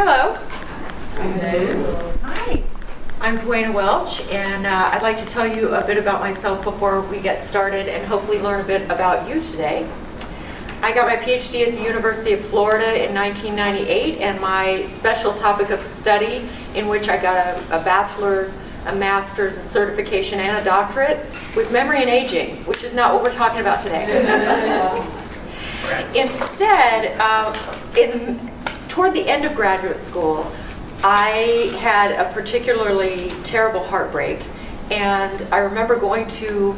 Hello. Hello. Hi. I'm Dwayna Welch, and I'd like to tell you a bit about myself before we get started and hopefully learn a bit about you today. I got my PhD at the University of Florida in 1998, and my special topic of study, in which I got a bachelor's, a master's, a certification, and a doctorate, was memory and aging, which is not what we're talking about today. Instead, toward the end of graduate school, I had a particularly terrible heartbreak, and I remember going to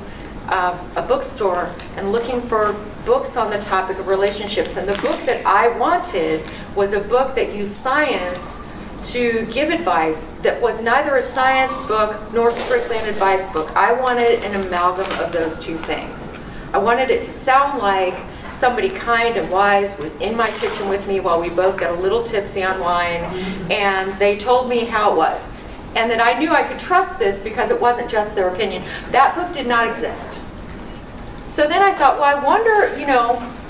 a bookstore and looking for books on the topic of relationships, and the book that I wanted was a book that used science to give advice that was neither a science book nor strictly an advice book. I wanted an amalgam of those two things. I wanted it to sound like somebody kind and wise was in my kitchen with me while we both got a little tipsy on wine, and they told me how it was, and that I knew I could trust this because it wasn't just their opinion. That book did not exist. So then I thought, well, I wonder,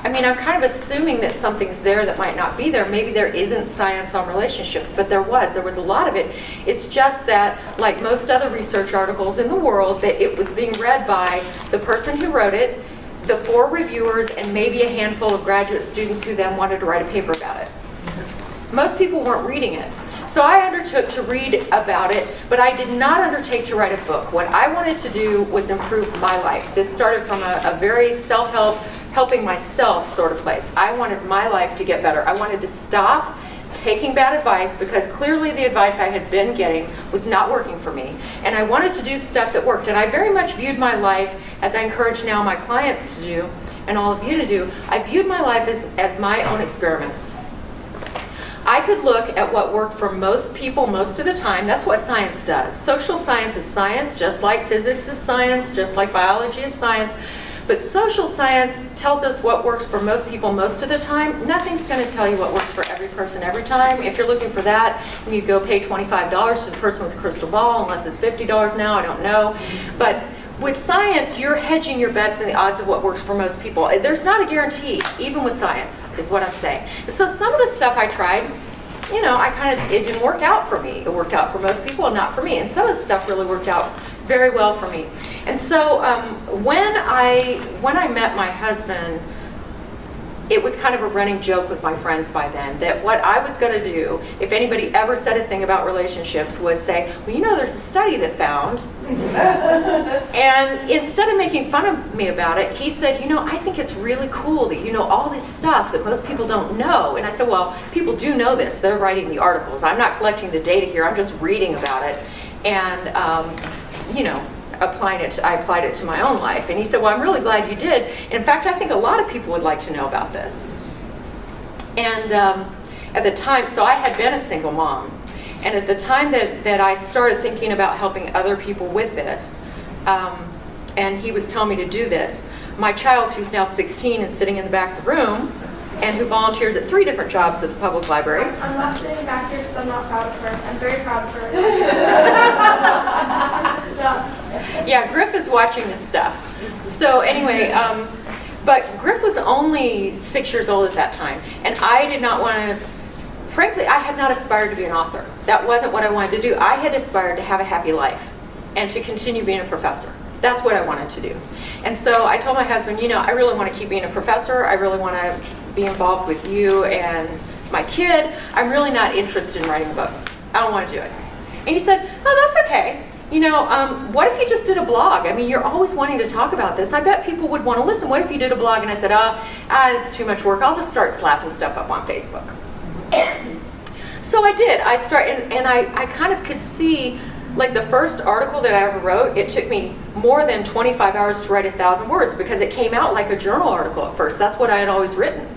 I'm kind of assuming that something's there that might not be there. Maybe there isn't science on relationships, but there was a lot of it. It's just that, like most other research articles in the world, that it was being read by the person who wrote it, the 4 reviewers, and maybe a handful of graduate students who then wanted to write a paper about it. Most people weren't reading it. So I undertook to read about it, but I did not undertake to write a book. What I wanted to do was improve my life. This started from a very self-help, helping myself sort of place. I wanted my life to get better. I wanted to stop taking bad advice, because clearly the advice I had been getting was not working for me. And I wanted to do stuff that worked. And I very much viewed my life, as I encourage now my clients to do, and all of you to do, I viewed my life as my own experiment. I could look at what worked for most people most of the time. That's what science does. Social science is science, just like physics is science, just like biology is science. But social science tells us what works for most people most of the time. Nothing's going to tell you what works for every person every time. If you're looking for that, you need to go pay $25 to the person with the crystal ball, unless it's $50 now, I don't know. But with science, you're hedging your bets and the odds of what works for most people. There's not a guarantee, even with science, is what I'm saying. And so some of the stuff I tried, it didn't work out for me. It worked out for most people and not for me. And some of the stuff really worked out very well for me. And so when I met my husband, it was kind of a running joke with my friends by then that what I was going to do, if anybody ever said a thing about relationships, was say, well, there's a study that found. And instead of making fun of me about it, he said, I think it's really cool that you know all this stuff that most people don't know. And I said, well, people do know this. They're writing the articles. I'm not collecting the data here. I'm just reading about it. And, I applied it to my own life. And he said, well, I'm really glad you did. And in fact, I think a lot of people would like to know about this. And at the time, so I had been a single mom. And at the time that I started thinking about helping other people with this, and he was telling me to do this, my child, who's now 16 and sitting in the back of the room, and who volunteers at 3 different jobs at the public library. I'm not sitting back here because I'm not proud of her. I'm very proud of her. Yeah, Griff is watching this stuff. So anyway, but Griff was only 6 years old at that time, and I did not want to, frankly, I had not aspired to be an author. That wasn't what I wanted to do. I had aspired to have a happy life and to continue being a professor. That's what I wanted to do. And so I told my husband, I really want to keep being a professor. I really want to be involved with you and my kid. I'm really not interested in writing a book. I don't want to do it. And he said, oh, that's okay. What if you just did a blog? I mean, you're always wanting to talk about this. I bet people would want to listen. What if you did a blog? And I said, it's too much work. I'll just start slapping stuff up on Facebook. So I did. I started, and I kind of could see, like the first article that I ever wrote, it took me more than 25 hours to write 1,000 words because it came out like a journal article at first. That's what I had always written.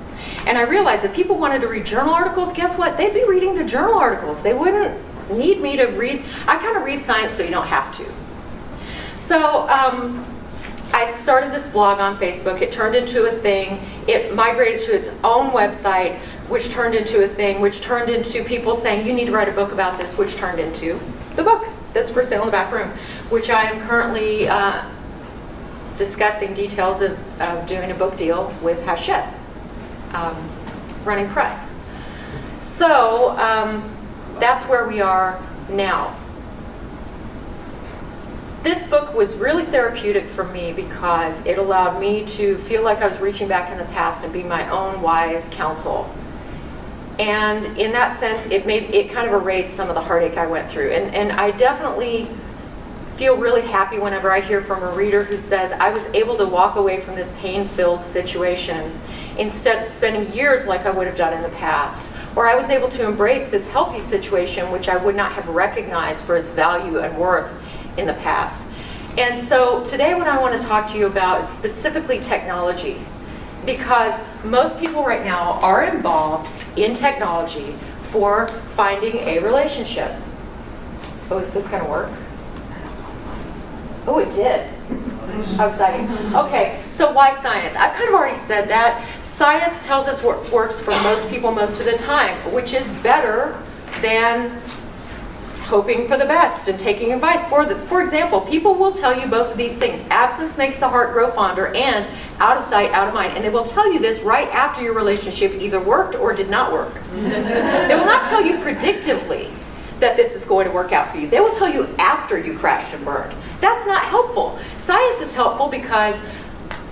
And I realized if people wanted to read journal articles, guess what? They'd be reading the journal articles. They wouldn't need me to read. I kind of read science so you don't have to. So I started this blog on Facebook. It turned into a thing. It migrated to its own website, which turned into a thing, which turned into people saying, you need to write a book about this, which turned into the book that's for sale in the back room, which I am currently discussing details of doing a book deal with Hachette, running press. So that's where we are now. This book was really therapeutic for me because it allowed me to feel like I was reaching back in the past and being my own wise counsel. And in that sense, it kind of erased some of the heartache I went through. And I definitely feel really happy whenever I hear from a reader who says, I was able to walk away from this pain-filled situation instead of spending years like I would have done in the past. Or I was able to embrace this healthy situation which I would not have recognized for its value and worth in the past. And so today what I want to talk to you about is specifically technology, because most people right now are involved in technology for finding a relationship. Oh, is this going to work? Oh, it did. How exciting. Okay, so why science? I've kind of already said that. Science tells us what works for most people most of the time, which is better than hoping for the best and taking advice. For example, people will tell you both of these things. Absence makes the heart grow fonder, and out of sight, out of mind. And they will tell you this right after your relationship either worked or did not work. They will not tell you predictively that this is going to work out for you. They will tell you after you crashed and burned. That's not helpful. Science is helpful because,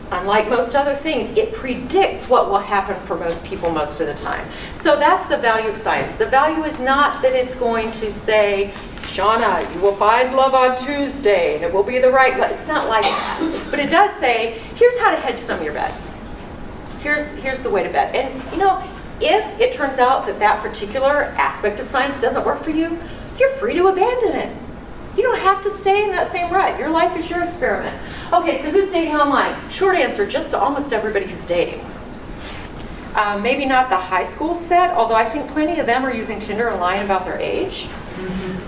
unlike most other things, it predicts what will happen for most people most of the time. So that's the value of science. The value is not that it's going to say, Shauna, you will find love on Tuesday, and it will be the right love. It's not like that. But it does say, here's how to hedge some of your bets. Here's the way to bet. And you know, if it turns out that that particular aspect of science doesn't work for you, you're free to abandon it. You don't have to stay in that same rut. Your life is your experiment. Okay, so who's dating online? Short answer, just to almost everybody who's dating. Maybe not the high school set, although I think plenty of them are using Tinder and lying about their age.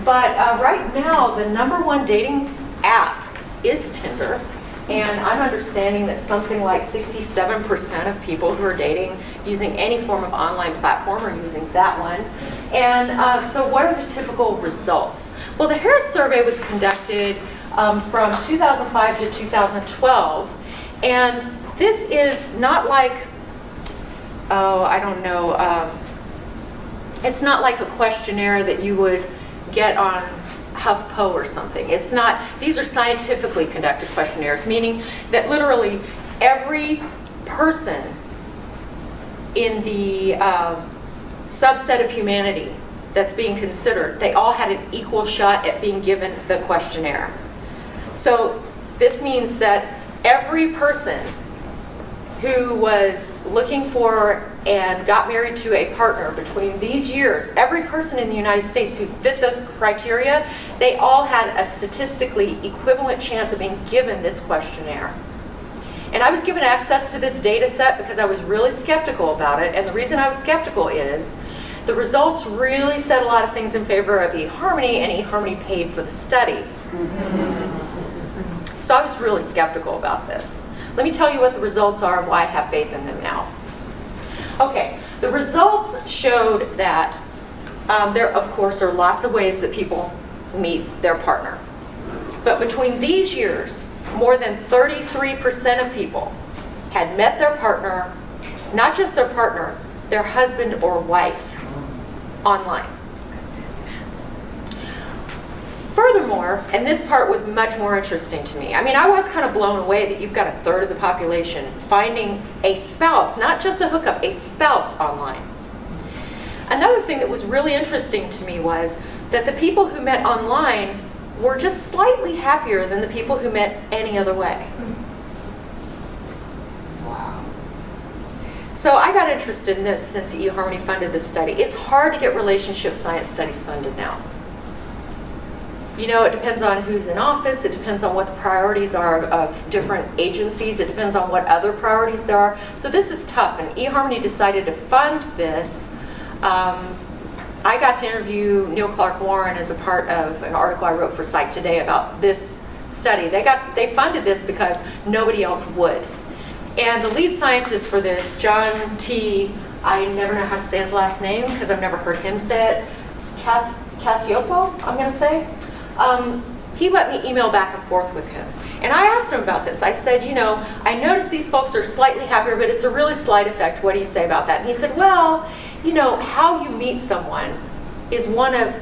But right now, the #1 dating app is Tinder. And I'm understanding that something like 67% of people who are dating using any form of online platform are using that one. And so what are the typical results? Well, the Harris survey was conducted from 2005 to 2012. And this is not like, I don't know, it's not like a questionnaire that you would get on HuffPo or something. It's not, these are scientifically conducted questionnaires, meaning that literally every person in the subset of humanity that's being considered, they all had an equal shot at being given the questionnaire. So this means that every person who was looking for and got married to a partner between these years, every person in the United States who fit those criteria, they all had a statistically equivalent chance of being given this questionnaire. And I was given access to this data set because I was really skeptical about it. And the reason I was skeptical is the results really said a lot of things in favor of eHarmony, and eHarmony paid for the study. So I was really skeptical about this. Let me tell you what the results are and why I have faith in them now. Okay, the results showed that there, of course, are lots of ways that people meet their partner. But between these years, more than 33% of people had met their partner, not just their partner, their husband or wife, online. Furthermore, and this part was much more interesting to me. I mean, I was kind of blown away that you've got a third of the population finding a spouse, not just a hookup, a spouse online. Another thing that was really interesting to me was that the people who met online were just slightly happier than the people who met any other way. Wow. So I got interested in this since eHarmony funded this study. It's hard to get relationship science studies funded now. You know, it depends on who's in office, it depends on what the priorities are of different agencies, it depends on what other priorities there are. So this is tough, and eHarmony decided to fund this. I got to interview Neil Clark Warren as a part of an article I wrote for Psych Today about this study. They funded this because nobody else would. And the lead scientist for this, John T., I never know how to say his last name because I've never heard him say it, Cacioppo, I'm going to say. He let me email back and forth with him. And I asked him about this. I said, you know, I noticed these folks are slightly happier, but it's a really slight effect. What do you say about that? And he said, well, you know, how you meet someone is one of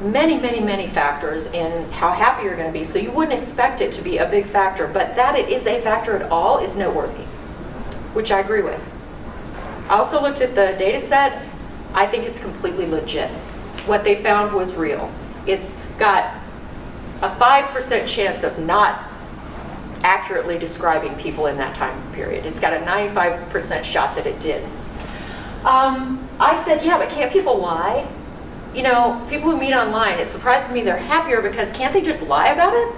many, many, many factors in how happy you're going to be. So you wouldn't expect it to be a big factor, but that it is a factor at all is noteworthy, which I agree with. I also looked at the data set. I think it's completely legit. What they found was real. It's got a 5% chance of not accurately describing people in that time period. It's got a 95% shot that it did. I said, yeah, but can't people lie? You know, people who meet online, it surprises me they're happier because can't they just lie about it?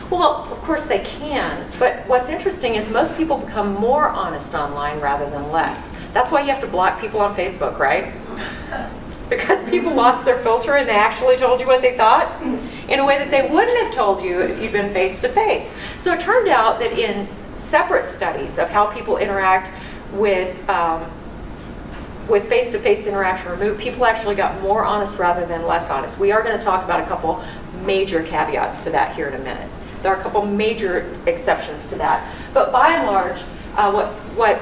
Well, of course they can, but what's interesting is most people become more honest online rather than less. That's why you have to block people on Facebook, right? Because people lost their filter and they actually told you what they thought in a way that they wouldn't have told you if you'd been face to face. So it turned out that in separate studies of how people interact with face-to-face interaction removed, people actually got more honest rather than less honest. We are going to talk about a couple major caveats to that here in a minute. There are a couple major exceptions to that. But by and large, what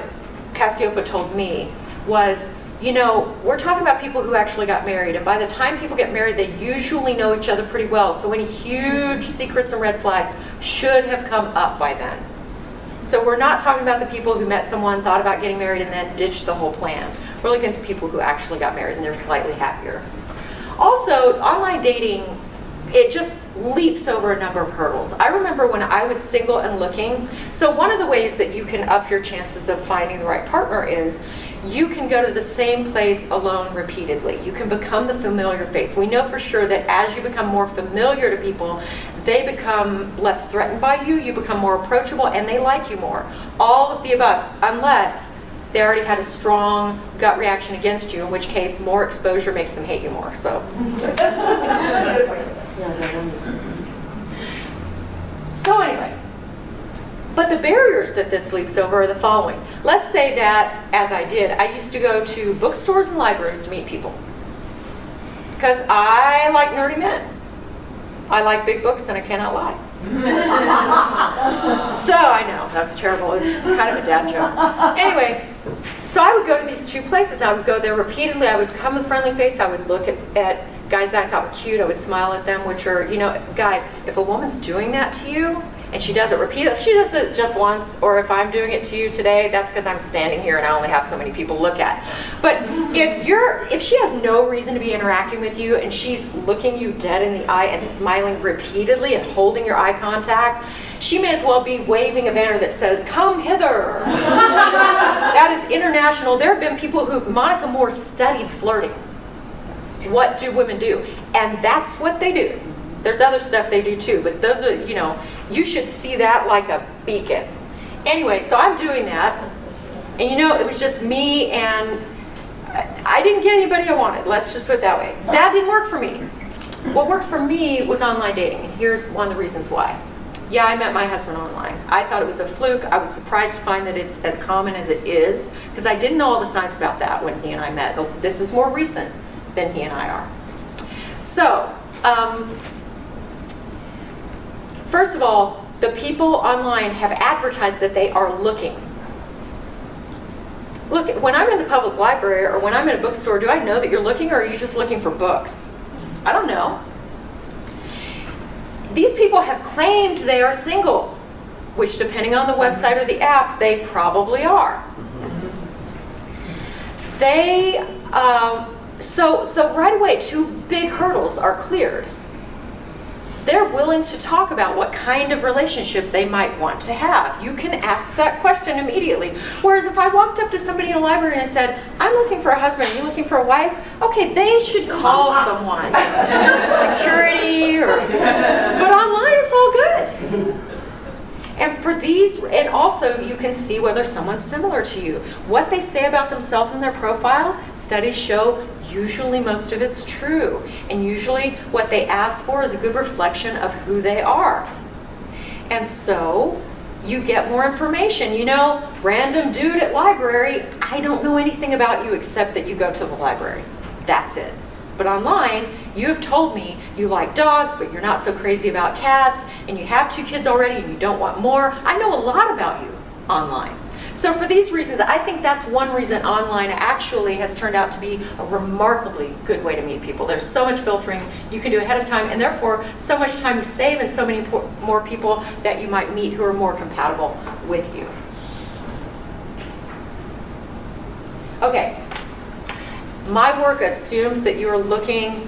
Cassiopeia told me was, you know, we're talking about people who actually got married, and by the time people get married, they usually know each other pretty well. So any huge secrets and red flags should have come up by then. So we're not talking about the people who met someone, thought about getting married, and then ditched the whole plan. We're looking at the people who actually got married and they're slightly happier. Also, online dating, it just leaps over a number of hurdles. I remember when I was single and looking, so one of the ways that you can up your chances of finding the right partner is you can go to the same place alone repeatedly. You can become the familiar face. We know for sure that as you become more familiar to people, they become less threatened by you, you become more approachable, and they like you more. All of the above, unless they already had a strong gut reaction against you, in which case more exposure makes them hate you more. So anyway, but the barriers that this leaps over are the following. Let's say that, as I did, I used to go to bookstores and libraries to meet people because I like nerdy men. I like big books and I cannot lie. So I know, that's terrible. It's kind of a dad joke. Anyway, so I would go to these two places. I would go there repeatedly. I would come with a friendly face. I would look at guys that I thought were cute. I would smile at them, which are, you know, guys, if a woman's doing that to you and she does it repeatedly, if she does it just once, or if I'm doing it to you today, that's because I'm standing here and I only have so many people to look at. But if she has no reason to be interacting with you and she's looking you dead in the eye and smiling repeatedly and holding your eye contact, she may as well be waving a banner that says, "Come hither." That is international. There have been people who, Monica Moore studied flirting. What do women do? And that's what they do. There's other stuff they do too, but those are, you know, you should see that like a beacon. Anyway, so I'm doing that, and you know, it was just me, and I didn't get anybody I wanted, let's just put it that way. That didn't work for me. What worked for me was online dating, and here's one of the reasons why. Yeah, I met my husband online. I thought it was a fluke. I was surprised to find that it's as common as it is, because I didn't know all the science about that when he and I met. This is more recent than he and I are. So, first of all, the people online have advertised that they are looking. Look, when I'm in the public library or when I'm in a bookstore, do I know that you're looking, or are you just looking for books? I don't know. These people have claimed they are single, which depending on the website or the app, they probably are. So right away, two big hurdles are cleared. They're willing to talk about what kind of relationship they might want to have. You can ask that question immediately. Whereas if I walked up to somebody in a library and I said, "I'm looking for a husband, are you looking for a wife?" Okay, they should call someone. Security, but online it's all good. And for these, and also you can see whether someone's similar to you. What they say about themselves in their profile, studies show usually most of it's true. And usually what they ask for is a good reflection of who they are. And so you get more information. You know, random dude at library, I don't know anything about you except that you go to the library. That's it. But online, you have told me you like dogs, but you're not so crazy about cats, and you have 2 kids already and you don't want more. I know a lot about you online. So for these reasons, I think that's one reason online actually has turned out to be a remarkably good way to meet people. There's so much filtering you can do ahead of time, and therefore so much time you save and so many more people that you might meet who are more compatible with you. Okay, my work assumes that you are looking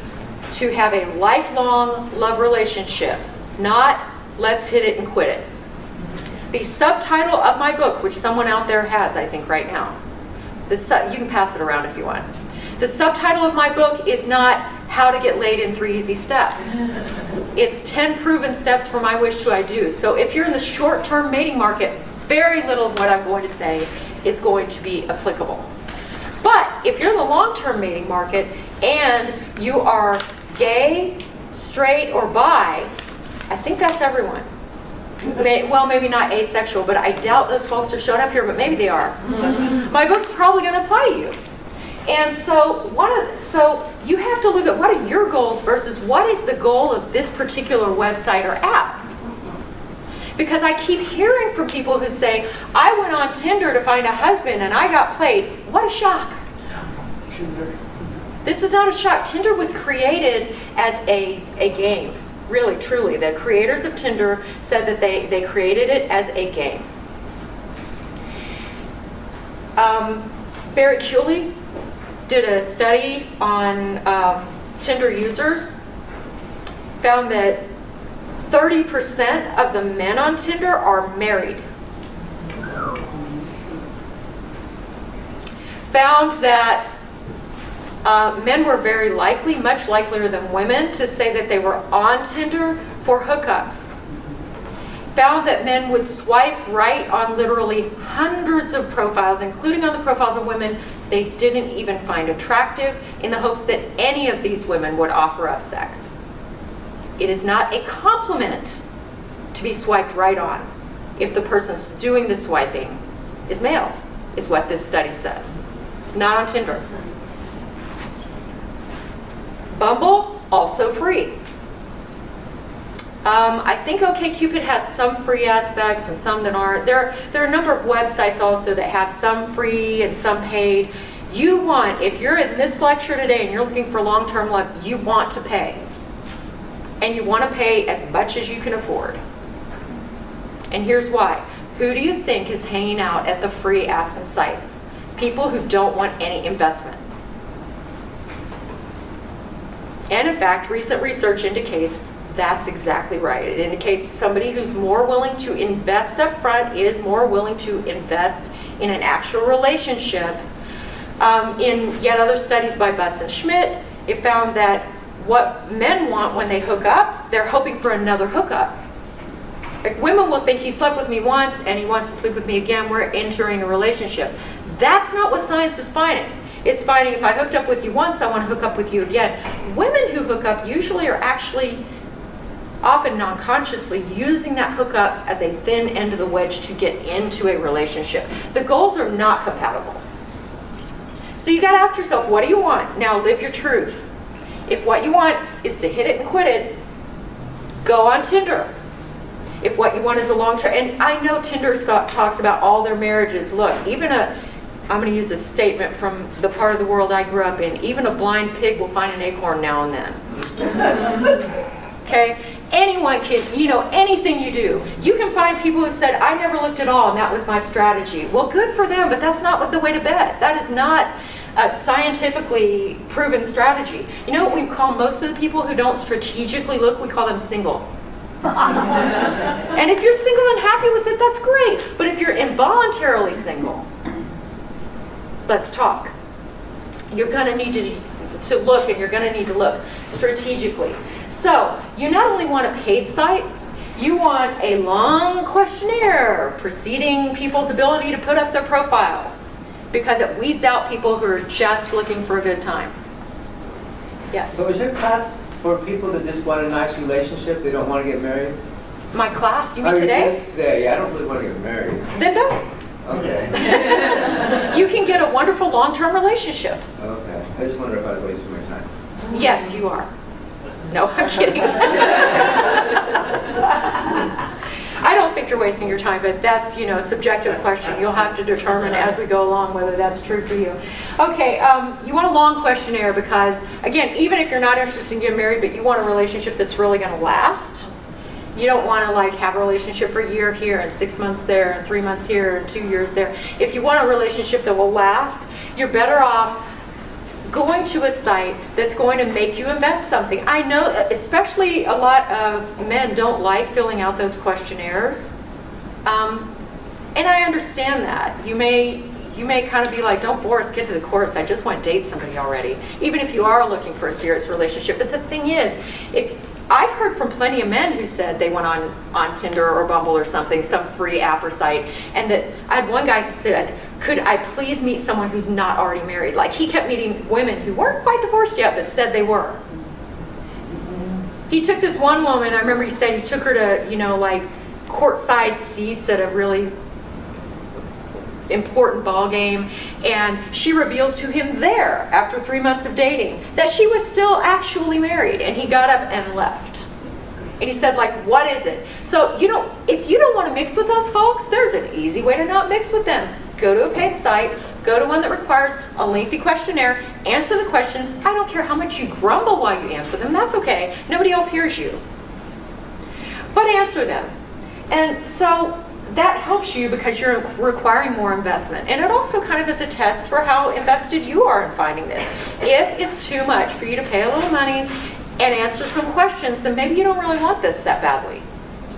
to have a lifelong love relationship, not let's hit it and quit it. The subtitle of my book, which someone out there has, I think, right now, you can pass it around if you want. The subtitle of my book is not How to Get Laid in 3 Easy Steps. It's 10 proven steps for my wish to I do. So if you're in the short-term mating market, very little of what I'm going to say is going to be applicable. But if you're in the long-term mating market and you are gay, straight, or bi, I think that's everyone. Well, maybe not asexual, but I doubt those folks are showing up here, but maybe they are. My book's probably going to apply to you. And so you have to look at what are your goals versus what is the goal of this particular website or app. Because I keep hearing from people who say, I went on Tinder to find a husband and I got played. What a shock. This is not a shock. Tinder was created as a game. Really, truly. The creators of Tinder said that they created it as a game. Factually did a study on Tinder users, found that 30% of the men on Tinder are married. Found that men were very likely, much likelier than women, to say that they were on Tinder for hookups. Found that men would swipe right on literally hundreds of profiles, including on the profiles of women they didn't even find attractive, in the hopes that any of these women would offer up sex. It is not a compliment to be swiped right on if the person doing the swiping is male, is what this study says. Not on Tinder. Bumble, also free. I think OkCupid has some free aspects and some that aren't. There are a number of websites also that have some free and some paid. If you're in this lecture today and you're looking for long-term love, you want to pay. And you want to pay as much as you can afford. And here's why. Who do you think is hanging out at the free apps and sites? People who don't want any investment. And in fact, recent research indicates that's exactly right. It indicates somebody who's more willing to invest up front is more willing to invest in an actual relationship. In yet other studies by Buss and Schmidt, it found that what men want when they hook up, they're hoping for another hookup. Like, women will think he slept with me once and he wants to sleep with me again, we're entering a relationship. That's not what science is finding. It's finding if I hooked up with you once, I want to hook up with you again. Women who hook up usually are actually, often non-consciously, using that hookup as a thin end of the wedge to get into a relationship. The goals are not compatible. So you got to ask yourself, what do you want? Now live your truth. If what you want is to hit it and quit it, go on Tinder. If what you want is a long-term, and I know Tinder talks about all their marriages. Look, I'm going to use a statement from the part of the world I grew up in. Even a blind pig will find an acorn now and then. Okay? Anyone can, anything you do. You can find people who said, I never looked at all and that was my strategy. Well, good for them, but that's not the way to bet. That is not a scientifically proven strategy. You know what we call most of the people who don't strategically look? We call them single. And if you're single and happy with it, that's great. But if you're involuntarily single, let's talk. You're going to need to look, and you're going to need to look strategically. So you not only want a paid site, you want a long questionnaire preceding people's ability to put up their profile, because it weeds out people who are just looking for a good time. Yes? So is your class for people that just want a nice relationship, they don't want to get married? My class? You mean today? Yes, today. Yeah, I don't really want to get married. Then don't. Okay. You can get a wonderful long-term relationship. Okay. I just wonder if I was wasting my time. Yes, you are. No, I'm kidding. I don't think you're you're wasting your time, but that's, a subjective question. You'll have to determine as we go along whether that's true for you. Okay, you want a long questionnaire because, again, even if you're not interested in getting married, but you want a relationship that's really going to last, you don't want to like have a relationship for a year here and 6 months there and 3 months here and 2 years there. If you want a relationship that will last, you're better off going to a site that's going to make you invest something. I know, especially a lot of men don't like filling out those questionnaires. And I understand that. You may kind of be like, don't bore us, get to the chorus, I just want to date somebody already. Even if you are looking for a serious relationship. But the thing is, I've heard from plenty of men who said they went on Tinder or Bumble or something, some free app or site, and that I had one guy who said, could I please meet someone who's not already married? Like he kept meeting women who weren't quite divorced yet, but said they were. He took this one woman, I remember he said he took her to, like courtside seats at a really important ball game, and she revealed to him there after 3 months of dating that she was still actually married, and he got up and left. And he said, like, what is it? So, if you don't want to mix with those folks, there's an easy way to not mix with them. Go to a paid site, go to one that requires a lengthy questionnaire, answer the questions. I don't care how much you grumble while you answer them, that's okay. Nobody else hears you. But answer them. And so that helps you because you're requiring more investment. And it also kind of is a test for how invested you are in finding this. If it's too much for you to pay a little money and answer some questions, then maybe you don't really want this that badly.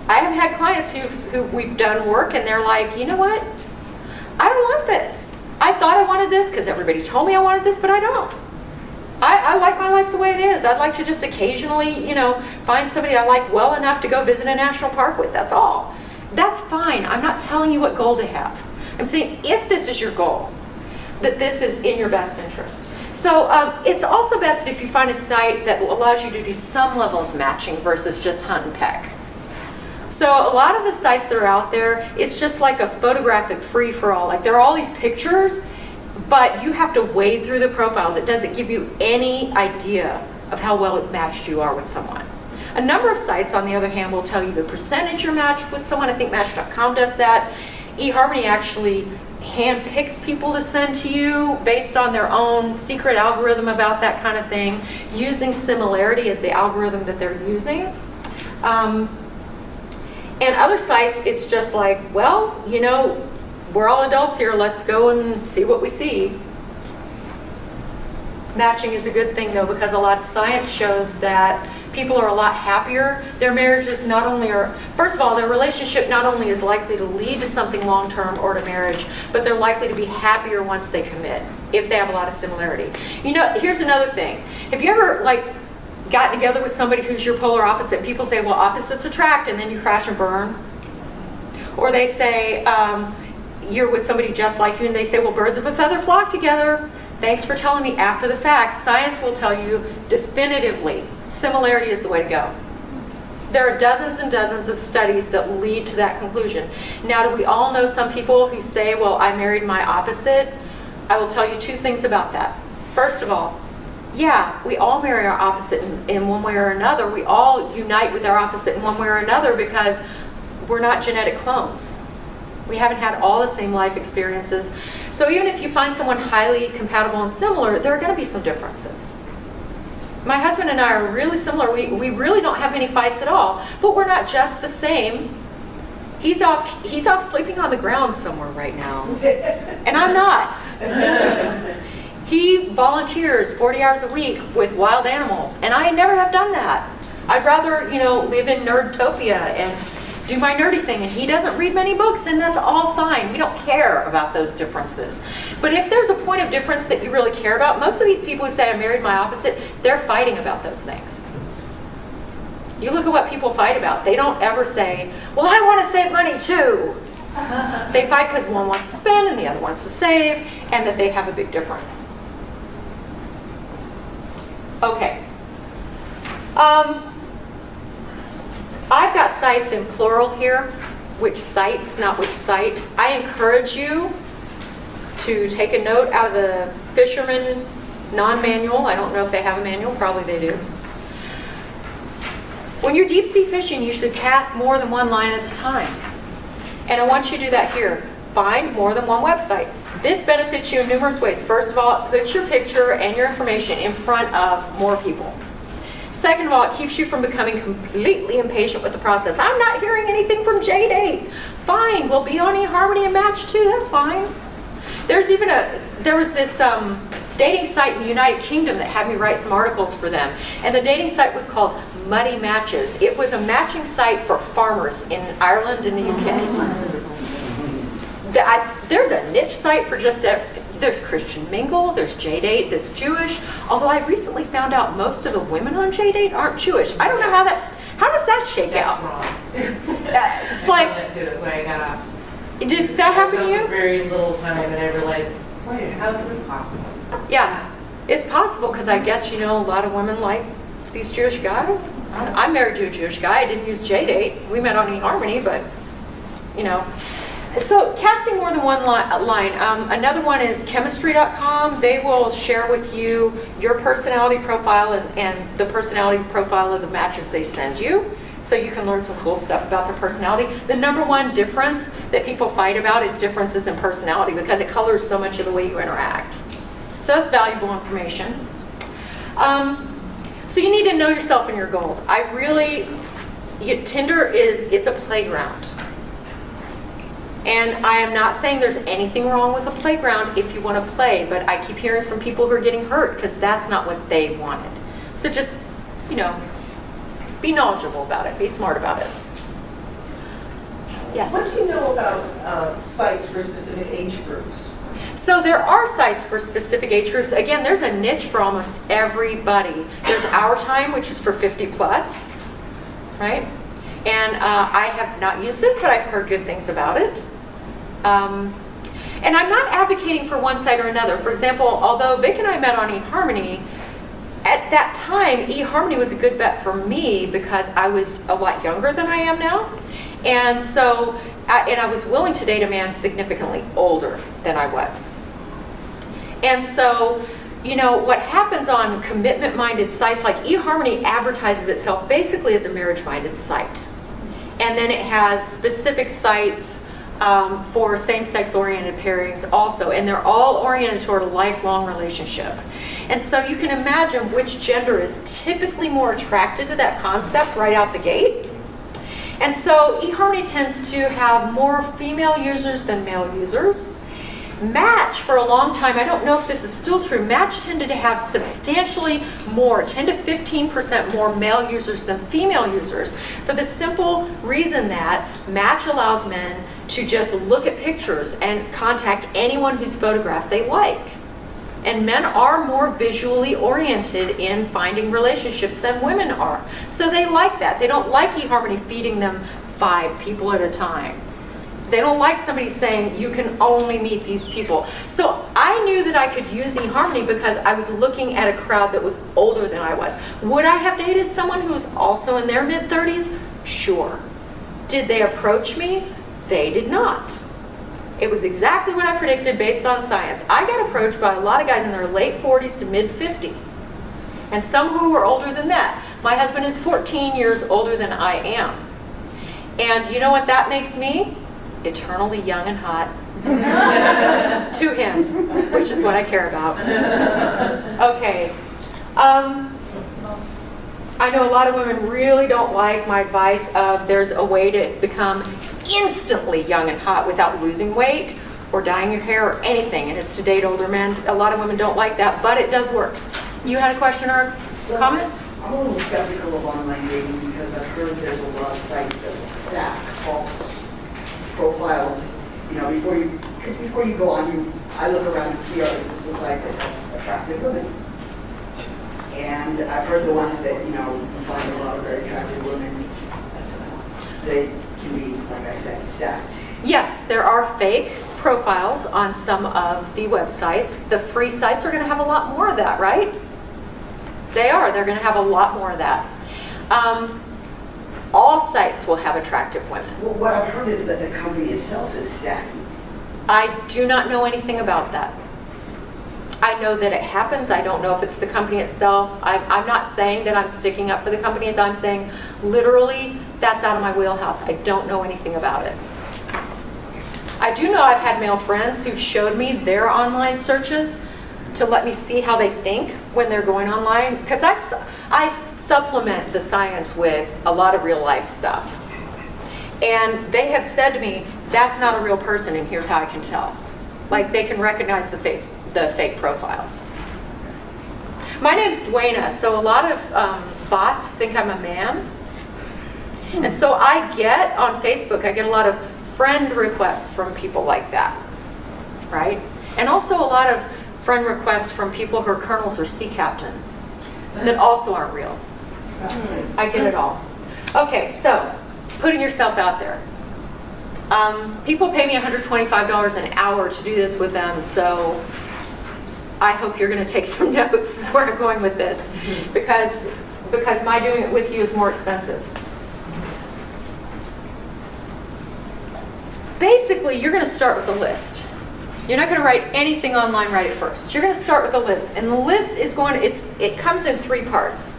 I have had clients who we've done work and they're like, you know what? I don't want this. I thought I wanted this because everybody told me I wanted this, but I don't. I like my life the way it is. I'd like to just occasionally, find somebody I like well enough to go visit a national park with. That's all. That's fine. I'm not telling you what goal to have. I'm saying if this is your goal, that this is in your best interest. So it's also best if you find a site that allows you to do some level of matching versus just hunt and peck. So a lot of the sites that are out there, it's just like a photographic free-for-all. Like there are all these pictures, but you have to wade through the profiles. It doesn't give you any idea of how well matched you are with someone. A number of sites, on the other hand, will tell you the percentage you're matched with someone. I think Match.com does that. eHarmony actually handpicks people to send to you based on their own secret algorithm about that kind of thing, using similarity as the algorithm that they're using. And other sites, it's just like, well, we're all adults here. Let's go and see what we see. Matching is a good thing, though, because a lot of science shows that people are a lot happier. Their marriages not only are, first of all, their relationship not only is likely to lead to something long-term or to marriage, but they're likely to be happier once they commit, if they have a lot of similarity. Here's another thing. Have you ever, gotten together with somebody who's your polar opposite? People say, well, opposites attract, and then you crash and burn. Or they say, you're with somebody just like you, and they say, well, birds of a feather flock together. Thanks for telling me after the fact. Science will tell you definitively similarity is the way to go. There are dozens and dozens of studies that lead to that conclusion. Now, do we all know some people who say, well, I married my opposite? I will tell you two things about that. First of all, yeah, we all marry our opposite in one way or another. We all unite with our opposite in one way or another because we're not genetic clones. We haven't had all the same life experiences. So even if you find someone highly compatible and similar, there are going to be some differences. My husband and I are really similar. We really don't have many fights at all, but we're not just the same. He's off sleeping on the ground somewhere right now, and I'm not. He volunteers 40 hours a week with wild animals, and I never have done that. I'd rather, live in nerdtopia and do my nerdy thing, and he doesn't read many books, and that's all fine. We don't care about those differences. But if there's a point of difference that you really care about, most of these people who say I married my opposite, they're fighting about those things. You look at what people fight about. They don't ever say, well, I want to save money too. They fight because one wants to spend and the other wants to save, and that they have a big difference. Okay. I've got sites in plural here. Which sites, not which site. I encourage you to take a note out of the fisherman non-manual. I don't know if they have a manual. Probably they do. When you're deep sea fishing, you should cast more than one line at a time. And I want you to do that here. Find more than one website. This benefits you in numerous ways. First of all, it puts your picture and your information in front of more people. Second of all, it keeps you from becoming completely impatient with the process. I'm not hearing anything from JDate. Fine, we'll be on eHarmony and Match too, that's fine. There was this dating site in the United Kingdom that had me write some articles for them. And the dating site was called Muddy Matches. It was a matching site for farmers in Ireland and the UK. There's a niche site for just there's Christian Mingle, there's JDate that's Jewish, although I recently found out most of the women on JDate aren't Jewish. I don't know how does that shake That's out? wrong. It's I like, found that too, that's why I got off. did that happen to I was on you? for very little time and I realized, wait, how is this possible? Yeah, it's possible because I guess, a lot of women like these Jewish guys. I'm married to a Jewish guy. I didn't use JDate. We met on eHarmony, but, So casting more than one line. Another one is chemistry.com. They will share with you your personality profile and the personality profile of the matches they send you. So you can learn some cool stuff about their personality. The number one difference that people fight about is differences in personality because it colors so much of the way you interact. So that's valuable information. So you need to know yourself and your goals. Tinder it's a playground. And I am not saying there's anything wrong with a playground if you want to play, but I keep hearing from people who are getting hurt because that's not what they wanted. So just, be knowledgeable about it, be smart about it. Yes? What do you know about sites for specific age groups? So there are sites for specific age groups. Again, there's a niche for almost everybody. There's Our Time, which is for 50 plus, right? And I have not used it, but I've heard good things about it. And I'm not advocating for one site or another. For example, although Vic and I met on eHarmony, at that time, eHarmony was a good bet for me because I was a lot younger than I am now. And so, I was willing to date a man significantly older than I was. And so, what happens on commitment-minded sites like eHarmony advertises itself basically as a marriage-minded site. And then it has specific sites for same-sex oriented pairings also, and they're all oriented toward a lifelong relationship. And so you can imagine which gender is typically more attracted to that concept right out the gate. And so eHarmony tends to have more female users than male users. Match, for a long time, I don't know if this is still true, Match tended to have substantially more, 10 to 15% more male users than female users, for the simple reason that Match allows men to just look at pictures and contact anyone whose photograph they like. And men are more visually oriented in finding relationships than women are. So they like that. They don't like eHarmony feeding them 5 people at a time. They don't like somebody saying, you can only meet these people. So I knew that I could use eHarmony because I was looking at a crowd that was older than I was. Would I have dated someone who was also in their mid-30s? Sure. Did they approach me? They did not. It was exactly what I predicted based on science. I got approached by a lot of guys in their late 40s to mid-50s, and some who were older than that. My husband is 14 years older than I am. And you know what that makes me? Eternally young and hot to him, which is what I care about. Okay. I know a lot of women really don't like my advice of there's a way to become instantly young and hot without losing weight or dyeing your hair or anything, and it's to date older men. A lot of women don't like that, but it does work. You had a question or comment? I'm a little skeptical of online dating because I've heard there's a lot of sites that will stack false profiles. Before you go on, I look around and see, is this a site that has attractive women? And I've heard the ones that, you find a lot of very attractive women, they can be, like I said, stacked. Yes, there are fake profiles on some of the websites. The free sites are going to have a lot more of that, right? They are. They're going to have a lot more of that. All sites will have attractive women. Well, what I've heard is that the company itself is stacking. I do not know anything about that. I know that it happens. I don't know if it's the company itself. I'm not saying that I'm sticking up for the companies. I'm saying literally that's out of my wheelhouse. I don't know anything about it. I do know I've had male friends who've showed me their online searches to let me see how they think when they're going online, because I supplement the science with a lot of real life stuff. And they have said to me, that's not a real person, and here's how I can tell. Like, they can recognize the fake profiles. My name's Dwayna, so a lot of bots think I'm a man. And so I get on Facebook, I get a lot of friend requests from people like that, right? And also a lot of friend requests from people who are colonels or sea captains that also aren't real. I get it all. Okay, so putting yourself out there. People pay me $125 an hour to do this with them, so I hope you're going to take some notes is where I'm going with this, because my doing it with you is more expensive. Basically, you're going to start with a list. You're not going to write anything online right at first. You're going to start with a list, and the list is it comes in 3 parts.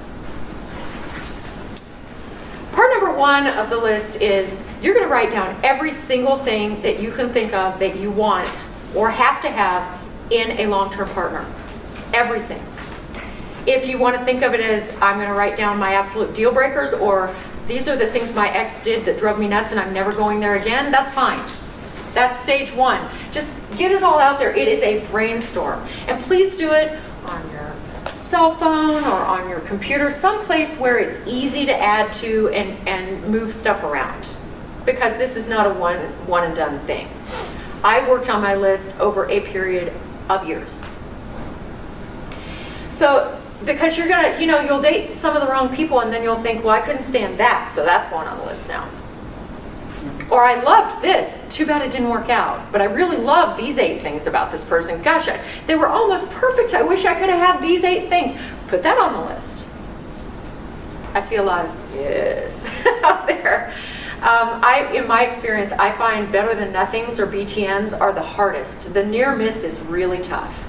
Part number 1 of the list is you're going to write down every single thing that you can think of that you want or have to have in a long-term partner. Everything. If you want to think of it as, I'm going to write down my absolute deal breakers, or these are the things my ex did that drove me nuts and I'm never going there again, that's fine. That's stage 1. Just get it all out there. It is a brainstorm. And please do it on your cell phone or on your computer, someplace where it's easy to add to and move stuff around. Because this is not a one and done thing. I worked on my list over a period of years. So, because you're gonna, you'll date some of the wrong people and then you'll think, well, I couldn't stand that, so that's going on the list now. Or I loved this, too bad it didn't work out, but I really loved these 8 things about this person. Gosh, they were almost perfect. I wish I could have had these 8 things. Put that on the list. I see a lot of yes out there. In my experience, I find better than nothings or BTNs are the hardest. The near miss is really tough.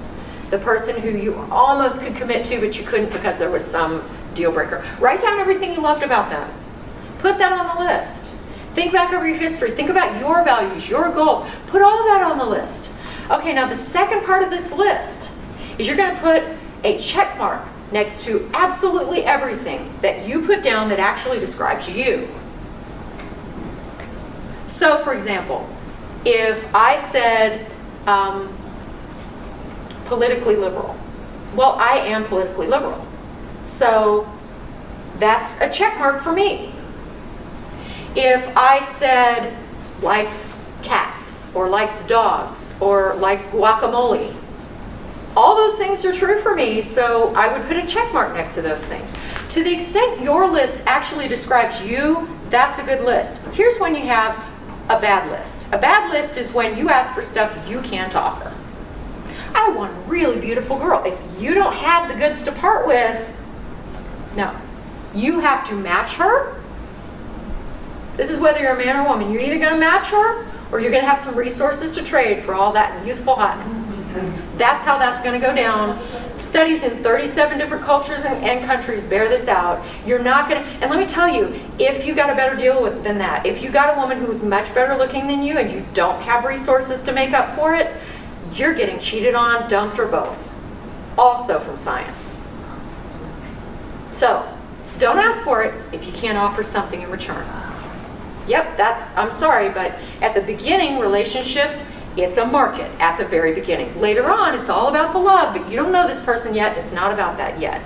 The person who you almost could commit to, but you couldn't because there was some deal breaker. Write down everything you loved about them. Put that on the list. Think back over your history. Think about your values, your goals. Put all of that on the list. Okay, now the second part of this list is you're going to put a check mark next to absolutely everything that you put down that actually describes you. So, for example, if I said politically liberal, well, I am politically liberal. So that's a check mark for me. If I said likes cats, or likes dogs, or likes guacamole, all those things are true for me, so I would put a check mark next to those things. To the extent your list actually describes you, that's a good list. Here's when you have a bad list. A bad list is when you ask for stuff you can't offer. I want a really beautiful girl. If you don't have the goods to part with, no. You have to match her. This is whether you're a man or woman. You're either going to match her or you're going to have some resources to trade for all that youthful hotness. That's how that's going to go down. Studies in 37 different cultures and countries bear this out. You're not going to, and let me tell you, if you got a better deal than that, if you got a woman who's much better looking than you and you don't have resources to make up for it, you're getting cheated on, dumped, or both. Also from science. So, don't ask for it if you can't offer something in return. Yep, I'm sorry, but at the beginning, relationships, it's a market at the very beginning. Later on, it's all about the love, but you don't know this person yet. It's not about that yet.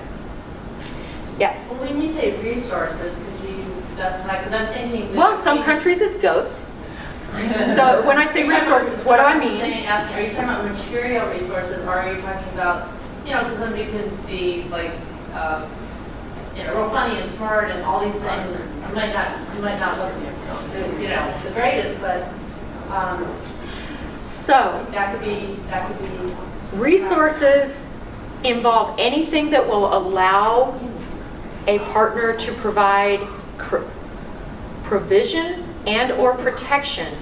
Yes? Well, when you say resources, could you specify? Because I'm thinking... Well, in some countries, it's goats. So when I say resources, what do I mean? Are you talking about material resources, or are you talking about, because somebody could be like, real funny and smart and all these things. You might not look, the greatest, but so that could be. Resources involve anything that will allow a partner to provide provision and or protection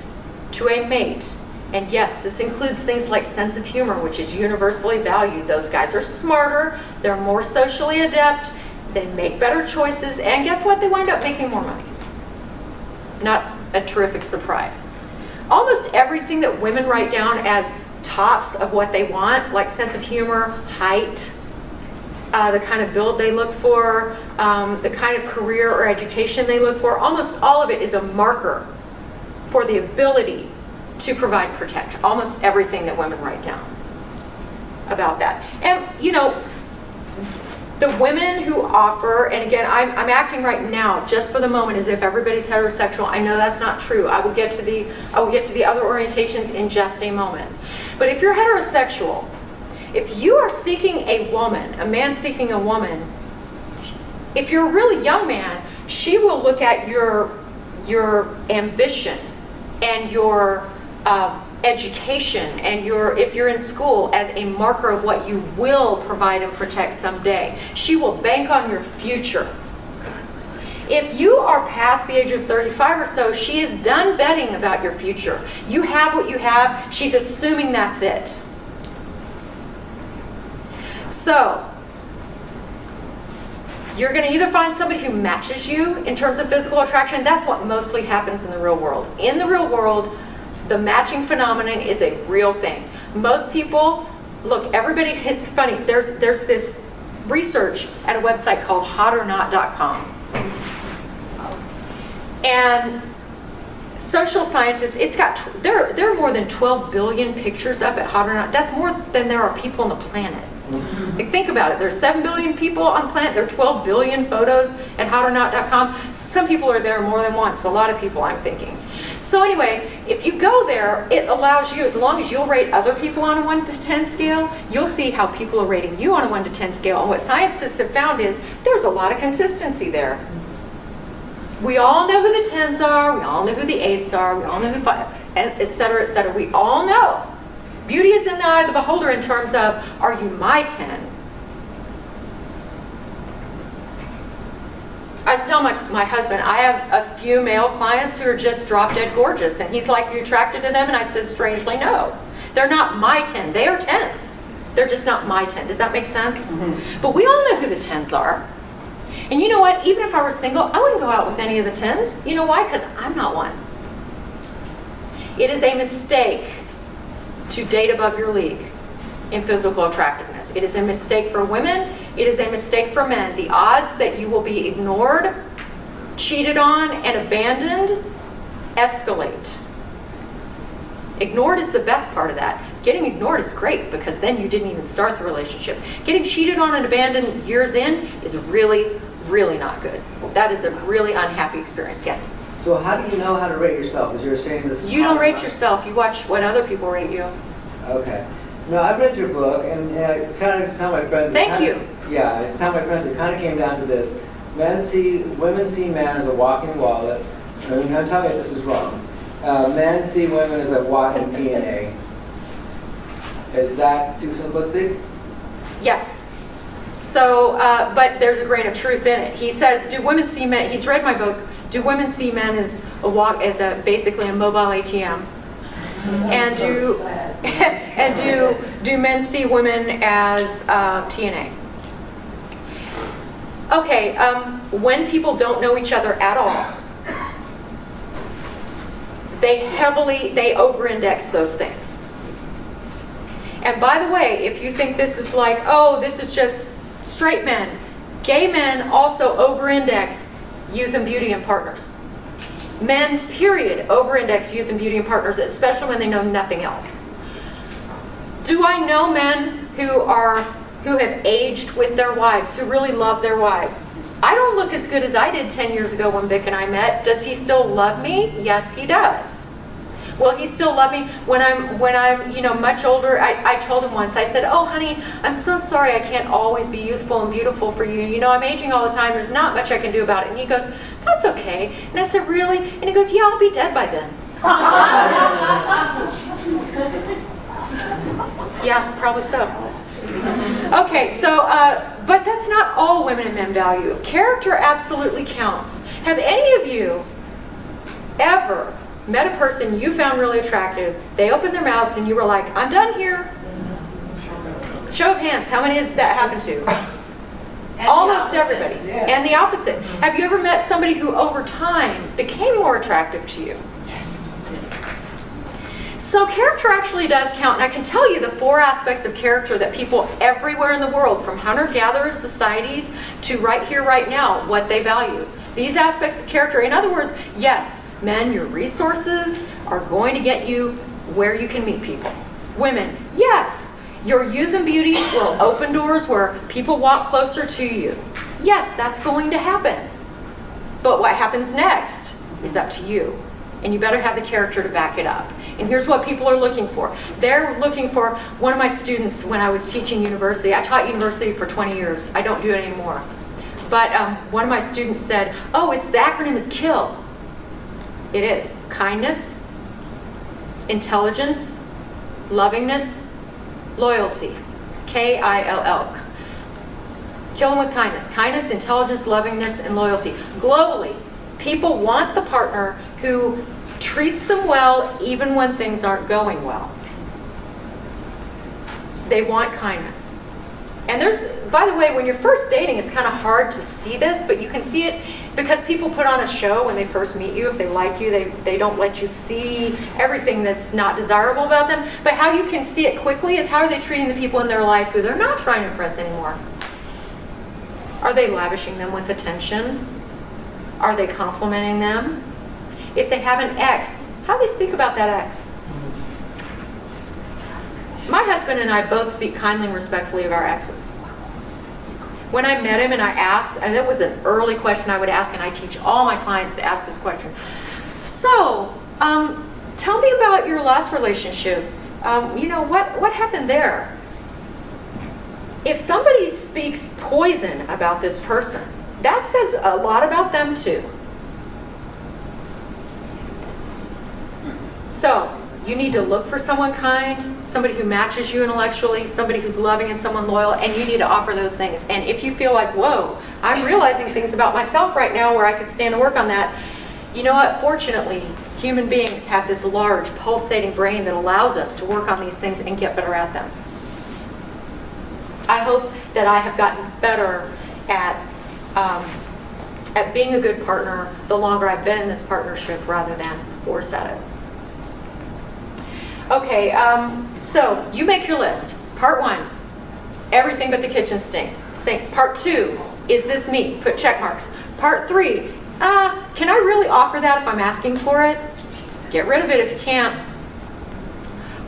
to a mate. And yes, this includes things like sense of humor, which is universally valued. Those guys are smarter, they're more socially adept, they make better choices, and guess what? They wind up making more money. Not a terrific surprise. almost everything that women write down as tops of what they want, like sense of humor, height, the kind of build they look for, the kind of career or education they look for, almost all of it is a marker for the ability to provide, protect. Almost everything that women write down about that. And you know, the women who offer, and again, I'm acting right now just for the moment as if everybody's heterosexual. I know that's not true. I will get to the other orientations in just a moment. But if you're heterosexual, if you are seeking a woman, a man seeking a woman, if you're a really young man, she will look at your ambition and your education and if you're in school as a marker of what you will provide and protect someday. She will bank on your future. If you are past the age of 35 or so, she is done betting about your future. You have what you have. She's assuming that's it. So, you're going to either find somebody who matches you in terms of physical attraction. That's what mostly happens in the real world. In the real world, the matching phenomenon is a real thing. Most people, look, everybody, it's funny, there's this research at a website called hotornot.com. And social scientists, there are more than 12 billion pictures up at Hot or Not. That's more than there are people on the planet. Like, think about it. There's 7 billion people on the planet. There are 12 billion photos at hotornot.com. Some people are there more than once. A lot of people, I'm thinking. So anyway, if you go there, it allows you, as long as you'll rate other people on a 1 to 10 scale, you'll see how people are rating you on a 1 to 10 scale. And what scientists have found is there's a lot of consistency there. We all know who the 10s are. We all know who the 8s are. We all know who 5, et cetera, et cetera. We all know. Beauty is in the eye of the beholder in terms of, are you my 10? I tell my husband, I have a few male clients who are just drop dead gorgeous. And he's like, are you attracted to them? And I said, strangely, no. They're not my 10. They are 10s. They're just not my 10. Does that make sense? Mm-hmm. But we all know who the 10s are. And you know what? Even if I were single, I wouldn't go out with any of the 10s. You know why? Because I'm not one. It is a mistake to date above your league in physical attractiveness. It is a mistake for women. It is a mistake for men. The odds that you will be ignored, cheated on, and abandoned escalate. Ignored is the best part of that. Getting ignored is great because then you didn't even start the relationship. Getting cheated on and abandoned years in is really, really not good. That is a really unhappy experience. Yes? So how do you know how to rate yourself? As you're saying this. You don't rate yourself. You watch what other people rate you. Okay. No, I've read your book, and it's kind of tell my friends. Thank you. Yeah, it's tell my friends. It kind of came down to this: women see men as a walking wallet. I mean, I'm telling you this is wrong. Men see women as a walking DNA. Is that too simplistic? Yes. So, but there's a grain of truth in it. He says, do women see men, he's read my book, do women see men as basically a mobile ATM? And do men see women as TNA? Okay, when people don't know each other at all, they over-index those things. And by the way, if you think this is like, oh, this is just straight men, gay men also over-index youth and beauty and partners. Men, period, over-index youth and beauty and partners, especially when they know nothing else. Do I know men who have aged with their wives, who really love their wives? I don't look as good as I did 10 years ago when Vic and I met. Does he still love me? Yes, he does. Will he still love me when I'm much older? I told him once, I said, oh honey, I'm so sorry I can't always be youthful and beautiful for you. You know, I'm aging all the time. There's not much I can do about it. And he goes, that's okay. And I said, really? And he goes, yeah, I'll be dead by then. Yeah, probably so. Okay, so, but that's not all women and men value. Character absolutely counts. Have any of you ever met a person you found really attractive, they opened their mouths and you were like, I'm done here? Show of hands, how many has that happened to? And Almost the opposite. everybody. And the opposite. Have you ever met somebody who over time became more attractive to you? Yes. So character actually does count, and I can tell you the 4 aspects of character that people everywhere in the world, from hunter-gatherer societies to right here, right now, what they value. These aspects of character, in other words, yes, men, your resources are going to get you where you can meet people. Women, yes, your youth and beauty will open doors where people walk closer to you. Yes, that's going to happen. But what happens next is up to you. And you better have the character to back it up. And here's what people are looking for. They're looking for, one of my students when I was teaching university, I taught university for 20 years. I don't do it anymore. But one of my students said, oh, it's the acronym is KILL. It is. Kindness, intelligence, lovingness, loyalty. K-I-L-L. Kill them with kindness. Kindness, intelligence, lovingness, and loyalty. Globally, people want the partner who treats them well even when things aren't going well. They want kindness. And there's, by the way, when you're first dating, it's kind of hard to see this, but you can see it because people put on a show when they first meet you. If they like you, they don't let you see everything that's not desirable about them. But how you can see it quickly is how are they treating the people in their life who they're not trying to impress anymore? Are they lavishing them with attention? Are they complimenting them? If they have an ex, how do they speak about that ex? My husband and I both speak kindly and respectfully of our exes. When I met him and I asked, and that was an early question I would ask, and I teach all my clients to ask this question. So, tell me about your last relationship. What happened there? If somebody speaks poison about this person, that says a lot about them too. So, you need to look for someone kind, somebody who matches you intellectually, somebody who's loving and someone loyal, and you need to offer those things. And if you feel like, whoa, I'm realizing things about myself right now where I could stand to work on that, you know what? Fortunately, human beings have this large pulsating brain that allows us to work on these things and get better at them. I hope that I have gotten better at being a good partner the longer I've been in this partnership rather than worse at it. Okay, so you make your list. Part 1, everything but the kitchen sink. Part 2, is this me? Put check marks. Part 3, can I really offer that if I'm asking for it? Get rid of it if you can't.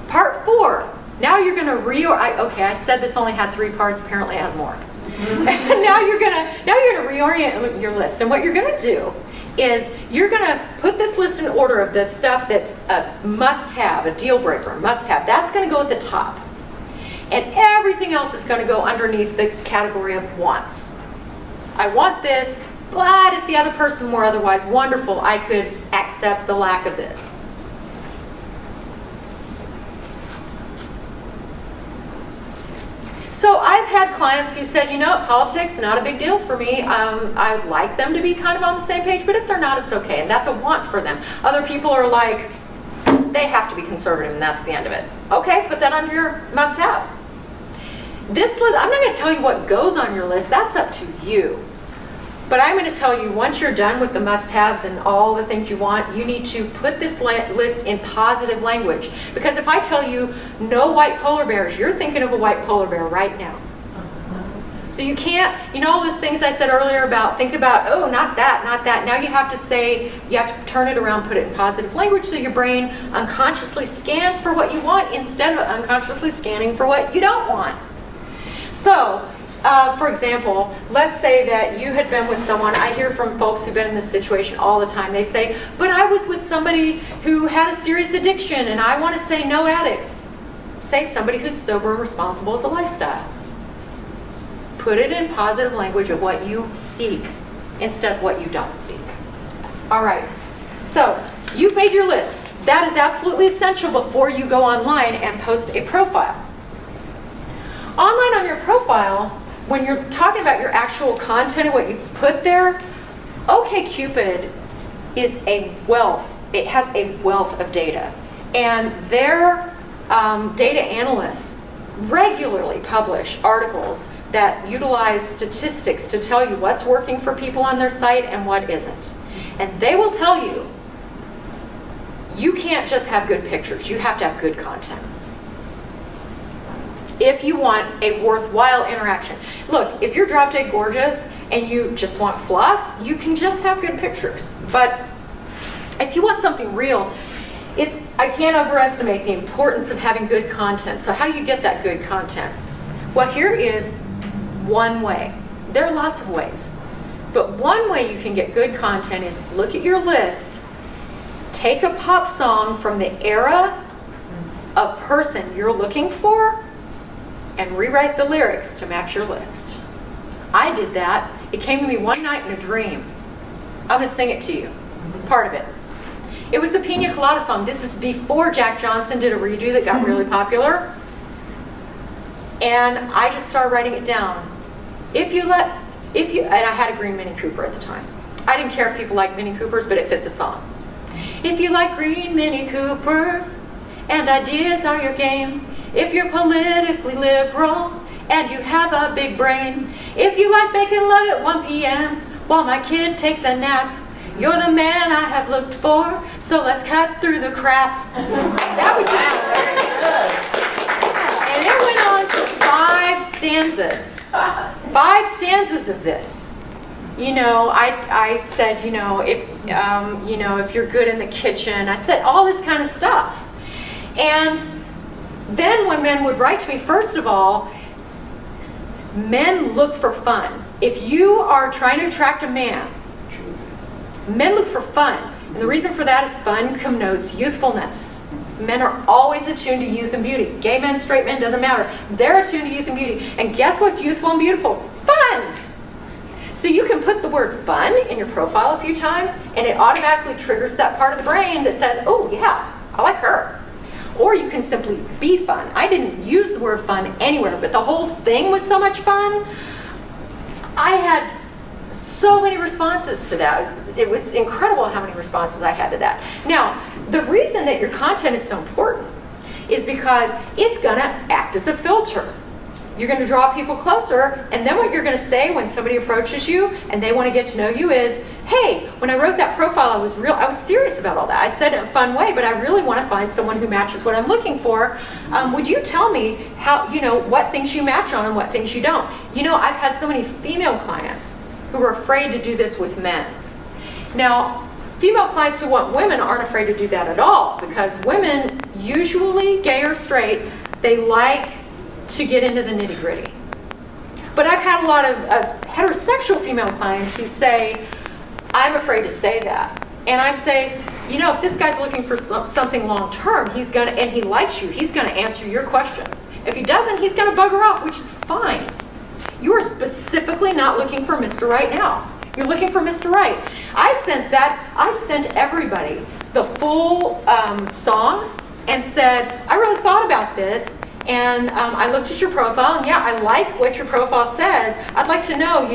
Part 4, now you're going to okay, I said this only had 3 parts, apparently it has more. now you're gonna reorient your list, and what you're gonna do is you're gonna put this list in order of the stuff that's a must-have, a deal breaker, must-have. That's gonna go at the top, and everything else is gonna go underneath the category of wants. I want this, but if the other person were otherwise wonderful, I could accept the lack of this. So I've had clients who said, politics is not a big deal for me. I like them to be kind of on the same page, but if they're not, it's okay. And that's a want for them. Other people are like, they have to be conservative, and that's the end of it. Okay, put that on your must-haves. This list, I'm not going to tell you what goes on your list. That's up to you. But I'm going to tell you, once you're done with the must-haves and all the things you want, you need to put this list in positive language. Because if I tell you no white polar bears, you're thinking of a white polar bear right now. So you can't, all those things I said earlier about, think about, oh, not that, not that. Now you have to turn it around, put it in positive language so your brain unconsciously scans for what you want instead of unconsciously scanning for what you don't want. So, for example, let's say that you had been with someone. I hear from folks who've been in this situation all the time. They say, but I was with somebody who had a serious addiction, and I want to say no addicts. Say somebody who's sober and responsible as a lifestyle. Put it in positive language of what you seek instead of what you don't seek. All right, so you've made your list. That is absolutely essential before you go online and post a profile. Online on your profile, when you're talking about your actual content and what you put there, OkCupid is a wealth. It has a wealth of data. And their data analysts regularly publish articles that utilize statistics to tell you what's working for people on their site and what isn't. And they will tell you, you can't just have good pictures. You have to have good content. If you want a worthwhile interaction. Look, if you're drop dead gorgeous and you just want fluff, you can just have good pictures. But if you want something real, I can't overestimate the importance of having good content. So how do you get that good content? Well, here is one way. There are lots of ways. But one way you can get good content is look at your list, take a pop song from the era of person you're looking for, and rewrite the lyrics to match your list. I did that. It came to me one night in a dream. I'm going to sing it to you, part of it. It was the Pina Colada song. This is before Jack Johnson did a redo that got really popular. And I just started writing it down. And I had a green Mini Cooper at the time. I didn't care if people liked Mini Coopers, but it fit the song. If you like green Mini Coopers and ideas are your game, if you're politically liberal and you have a big brain, if you like making love at 1 p.m. while my kid takes a nap, you're the man I have looked for, so let's cut through the crap. That was just, and it went on for 5 stanzas. 5 stanzas of this. You know, I said, if you're good in the kitchen, I said all this kind of stuff. And then when men would write to me, first of all, men look for fun. If you are trying to attract a man, men look for fun. And the reason for that is fun connotes youthfulness. Men are always attuned to youth and beauty. Gay men, straight men, doesn't matter. They're attuned to youth and beauty. And guess what's youthful and beautiful? Fun! So you can put the word fun in your profile a few times, and it automatically triggers that part of the brain that says, oh yeah, I like her. Or you can simply be fun. I didn't use the word fun anywhere, but the whole thing was so much fun. I had so many responses to that. It was incredible how many responses I had to that. Now, the reason that your content is so important is because it's going to act as a filter. You're going to draw people closer, and then what you're going to say when somebody approaches you and they want to get to know you is, hey, when I wrote that profile, I was serious about all that. I said it in a fun way, but I really want to find someone who matches what I'm looking for. Would you tell me how, what things you match on and what things you don't? I've had so many female clients who are afraid to do this with men. Now, female clients who want women aren't afraid to do that at all, because women, usually gay or straight, they like to get into the nitty-gritty. But I've had a lot of heterosexual female clients who say, I'm afraid to say that. And I say, if this guy's looking for something long-term, and he likes you, he's going to answer your questions. If he doesn't, he's going to bugger off, which is fine. You are specifically not looking for Mr. Right now. You're looking for Mr. Right. I sent everybody the full song and said, I really thought about this, and I looked at your profile, and yeah, I like what your profile says. I'd like to know,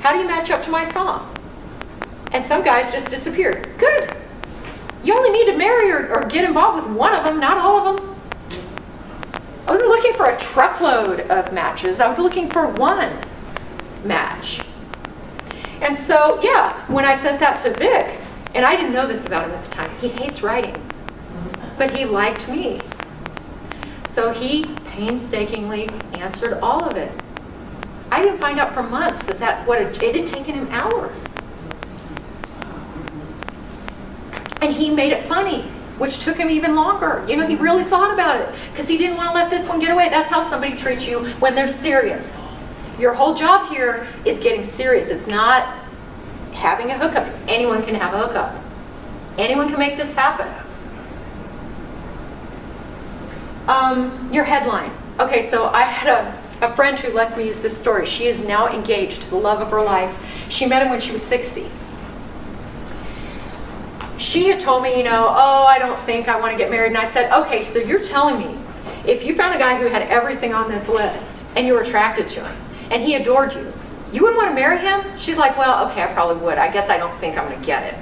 how do you match up to my song? And some guys just disappeared. Good. You only need to marry or get involved with one of them, not all of them. I wasn't looking for a truckload of matches. I was looking for one match. And so, yeah, when I sent that to Vic, and I didn't know this about him at the time, he hates writing, but he liked me. So he painstakingly answered all of it. I didn't find out for months it had taken him hours. And he made it funny, which took him even longer. He really thought about it, because he didn't want to let this one get away. That's how somebody treats you when they're serious. Your whole job here is getting serious. It's not having a hookup. Anyone can have a hookup. Anyone can make this happen. Your headline. Okay, so I had a friend who lets me use this story. She is now engaged to the love of her life. She met him when she was 60. She had told me, I don't think I want to get married. And I said, okay, so you're telling me if you found a guy who had everything on this list and you were attracted to him and he adored you, you wouldn't want to marry him? She's like, well, okay, I probably would. I guess I don't think I'm going to get it.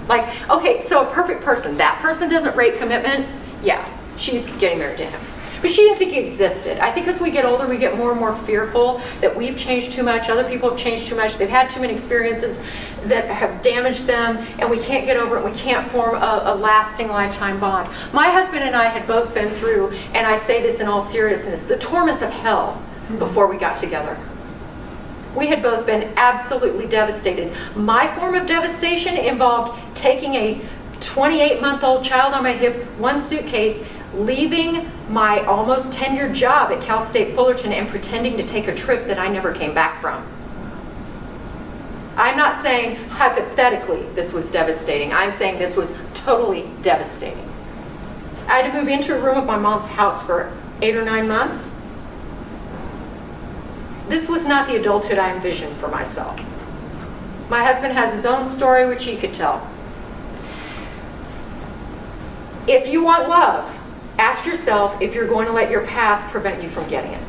Like, okay, so a perfect person. That person doesn't rate commitment. Yeah, she's getting married to him. But she didn't think he existed. I think as we get older, we get more and more fearful that we've changed too much, other people have changed too much, they've had too many experiences that have damaged them, and we can't get over it, we can't form a lasting lifetime bond. My husband and I had both been through, and I say this in all seriousness, the torments of hell before we got together. We had both been absolutely devastated. My form of devastation involved taking a 28-month-old child on my hip, one suitcase, leaving my almost tenured job at Cal State Fullerton and pretending to take a trip that I never came back from. I'm not saying hypothetically this was devastating. I'm saying this was totally devastating. I had to move into a room of my mom's house for 8 or 9 months. This was not the adulthood I envisioned for myself. My husband has his own story, which he could tell. If you want love, ask yourself if you're going to let your past prevent you from getting it.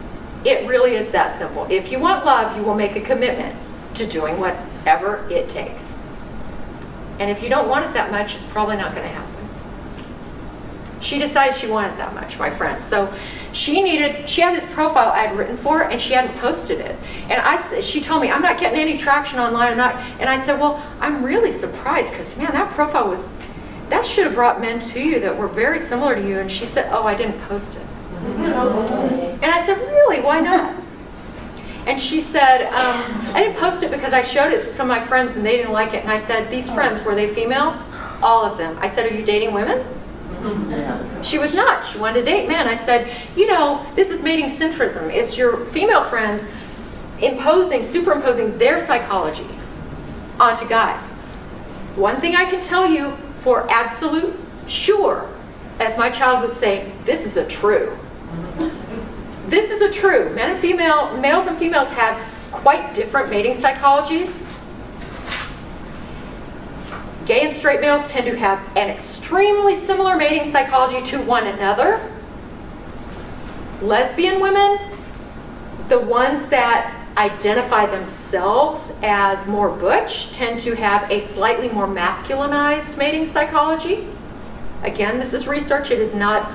It really is that simple. If you want love, you will make a commitment to doing whatever it takes. And if you don't want it that much, it's probably not going to happen. She decided she wanted that much, my friend. So she had this profile I had written for her, and she hadn't posted it. And she told me, I'm not getting any traction online. And I said, well, I'm really surprised because, man, that profile that should have brought men to you that were very similar to you. And she said, oh, I didn't post it. And I said, really, why not? And she said, I didn't post it because I showed it to some of my friends and they didn't like it. And I said, these friends, were they female? All of them. I said, are you dating women? She was not. She wanted to date men. I said, this is mating centrism. It's your female friends superimposing their psychology onto guys. One thing I can tell you for absolute sure, as my child would say, this is a true. This is a true. Males and females have quite different mating psychologies. Gay and straight males tend to have an extremely similar mating psychology to one another. Lesbian women, the ones that identify themselves as more butch, tend to have a slightly more masculinized mating psychology. Again, this is research, it is not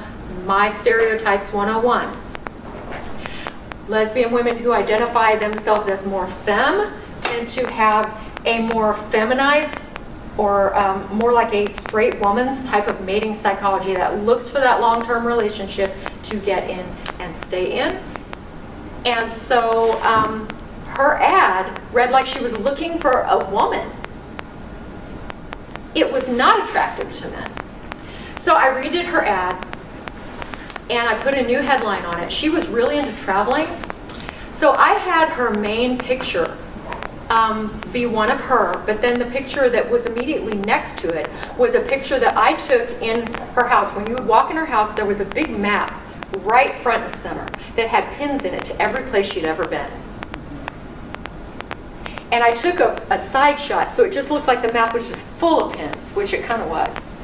my stereotypes 101. Lesbian women who identify themselves as more femme tend to have a more feminized or more like a straight woman's type of mating psychology that looks for that long-term relationship to get in and stay in. And so her ad read like she was looking for a woman. It was not attractive to men. So I redid her ad and I put a new headline on it. She was really into traveling. So I had her main picture be one of her, but then the picture that was immediately next to it was a picture that I took in her house. When you would walk in her house, there was a big map right front and center that had pins in it to every place she'd ever been. And I took a side shot, so it just looked like the map was just full of pins, which it kind of was.